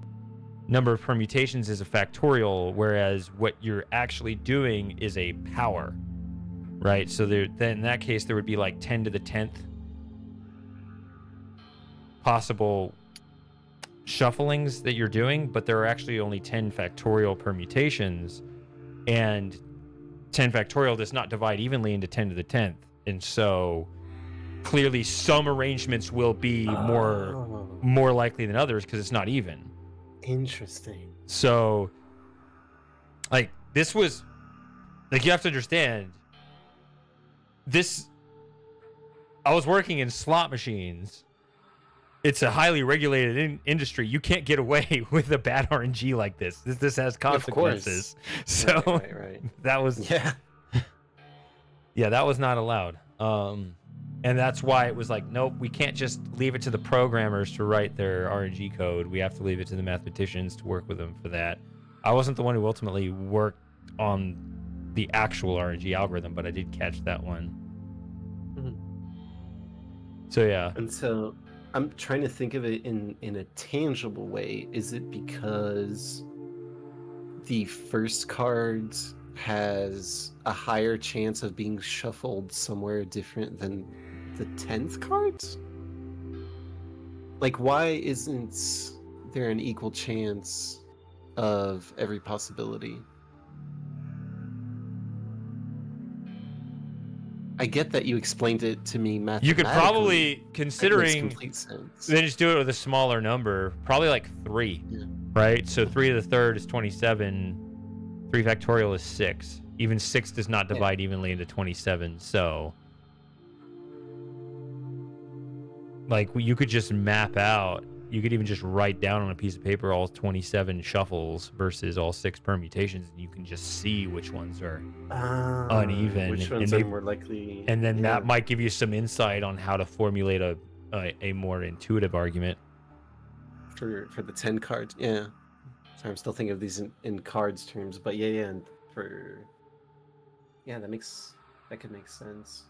number of permutations is a factorial, whereas what you're actually doing is a power, right? So then in that case, there would be like 10 to the 10th possible shufflings that you're doing, but there are actually only 10 factorial permutations, and 10 factorial does not divide evenly into 10 to the 10th. And so clearly some arrangements will be more likely than others because it's not even. Interesting. So like this was like, you have to understand this. I was working in slot machines. It's a highly regulated industry. You can't get away with a bad RNG like this. This has consequences. So right. That was that was not allowed. And that's why it was like, nope, we can't just leave it to the programmers to write their RNG code. We have to leave it to the mathematicians to work with them for that. I wasn't the one who ultimately worked on the actual RNG algorithm, but I did catch that one. Mm-hmm. So yeah. And so I'm trying to think of it in a tangible way. Is it because the first card has a higher chance of being shuffled somewhere different than the 10th cards? Like, why isn't there an equal chance of every possibility? I get that you explained it to me mathematically. You could probably, considering, makes complete sense. Then just do it with a smaller number, probably like 3, right? So 3 to the third is 27, 3 factorial is 6. Even 6 does not divide evenly into 27, so like you could just map out, you could even just write down on a piece of paper all 27 shuffles versus all 6 permutations, and you can just see which ones are uneven, which ones are more likely, and then that might give you some insight on how to formulate a more intuitive argument for the 10 cards. Sorry, I'm still thinking of these in cards terms, but and for that could make sense.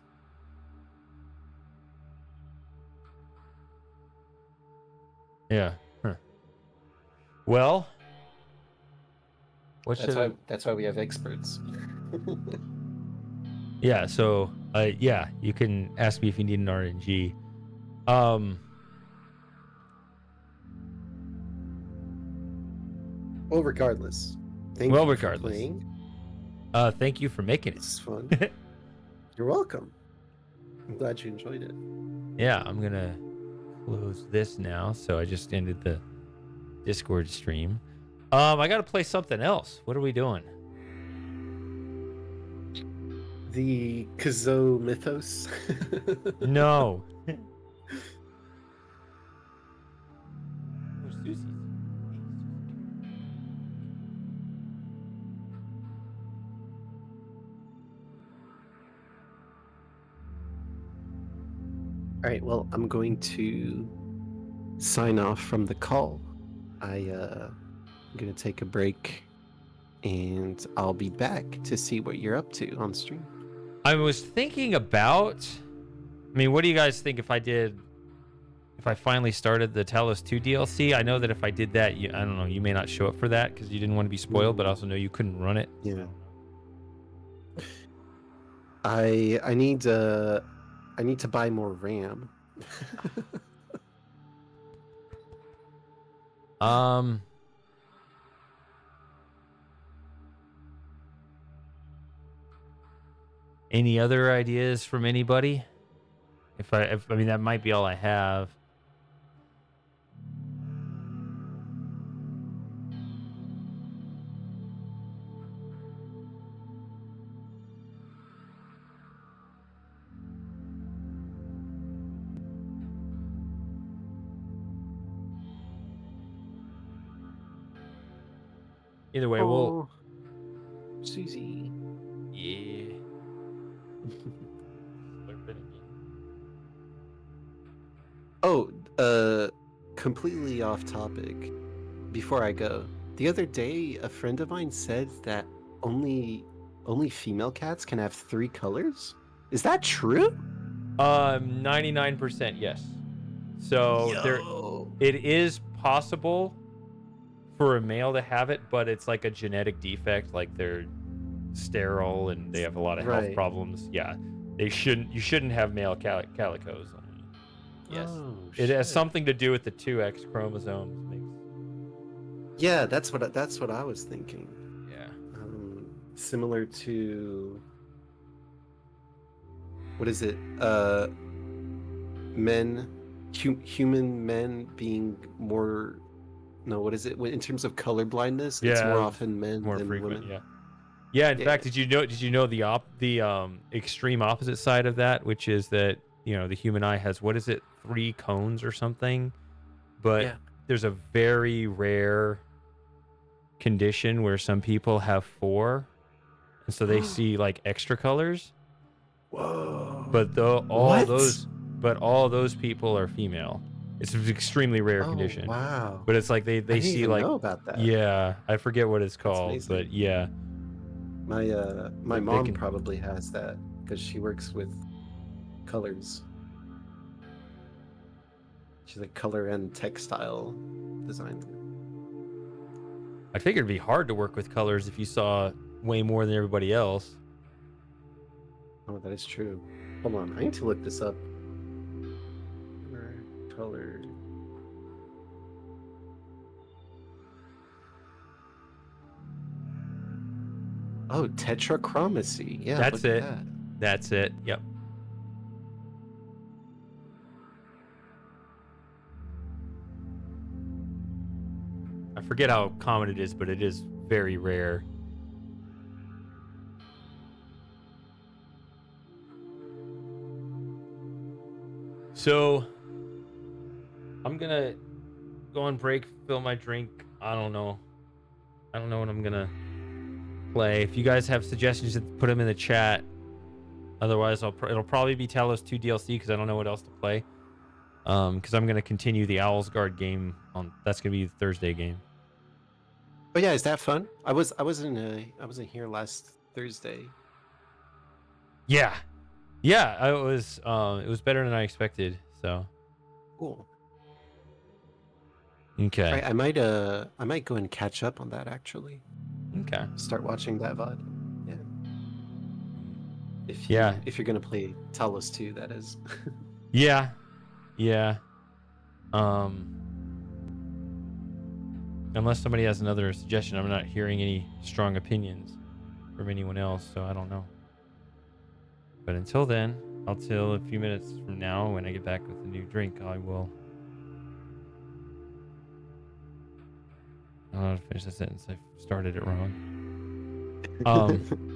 Yeah. Huh. Well, that's why we have experts. Yeah. So, you can ask me if you need an RNG. Well, regardless. Thank you for playing. Thank you for making it. It's fun. You're welcome. I'm glad you enjoyed it. Yeah, I'm gonna close this now. So I just ended the Discord stream. I gotta play something else. What are we doing? The Kazoo Mythos. No. All right, well, I'm going to sign off from the call. I'm gonna take a break, and I'll be back to see what you're up to on stream. I was thinking about. I mean, what do you guys think if I finally started the Talos 2 DLC? I know that if I did that, I don't know, you may not show up for that because you didn't want to be spoiled, but I also know you couldn't run it. Yeah. I need to buy more RAM. Any other ideas from anybody? If I mean, that might be all I have. Either way, we'll. Susie. Yeah. Oh, completely off topic. Before I go, the other day a friend of mine said that only female cats can have 3 colors. Is that true? 99% yes. So it is possible for a male to have it, but it's like a genetic defect, like they're sterile and they have a lot of health problems. Yeah, you shouldn't have male calicos. Yes, it has something to do with the 2X chromosomes. Yeah, that's what I was thinking. Yeah, similar to, what is it? Human men being more. No, what is it? In terms of color blindness, it's more often men than frequent, women. Yeah. In fact, did you know the extreme opposite side of that, which is that the human eye has, what is it, 3 cones or something, but there's a very rare condition where some people have 4, and so they see like extra colors. Whoa! But all those people are female. It's an extremely rare condition. Wow! But it's like they see even like know about that. Yeah, I forget what it's called, but yeah. My mom probably has that because she works with colors. She's a color and textile designer. I figured it'd be hard to work with colors if you saw way more than everybody else. Oh, that is true. Hold on, I need to look this up. Color. Oh, tetrachromacy. Yeah, that's it. That. That's it. Yep. I forget how common it is, but it is very rare. So I'm gonna go on break, fill my drink. I don't know what I'm gonna play. If you guys have suggestions, put them in the chat. Otherwise, it'll probably be Talos 2 DLC because I don't know what else to play. Because I'm gonna continue the Owl's Guard game on. That's gonna be the Thursday game. Oh yeah, is that fun? I wasn't here last Thursday. Yeah, it was better than I expected. So cool. Okay. Right, I might go and catch up on that actually. Okay. Start watching that VOD. Yeah. If you're gonna play Talos 2, that is. Yeah. Unless somebody has another suggestion, I'm not hearing any strong opinions from anyone else, so I don't know. But until then, until a few minutes from now, when I get back with a new drink, I will. I don't know how to finish the sentence. I started it wrong.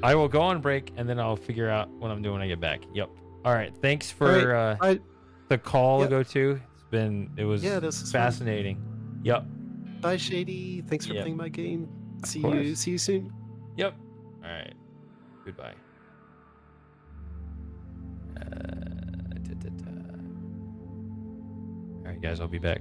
I will go on break and then I'll figure out what I'm doing when I get back. Yep. All right. Thanks for the call to go to. It was fascinating. Fun. Yep. Bye, Shady. Thanks for playing my game. See you soon. Yep. All right. Goodbye. All right, guys. I'll be back.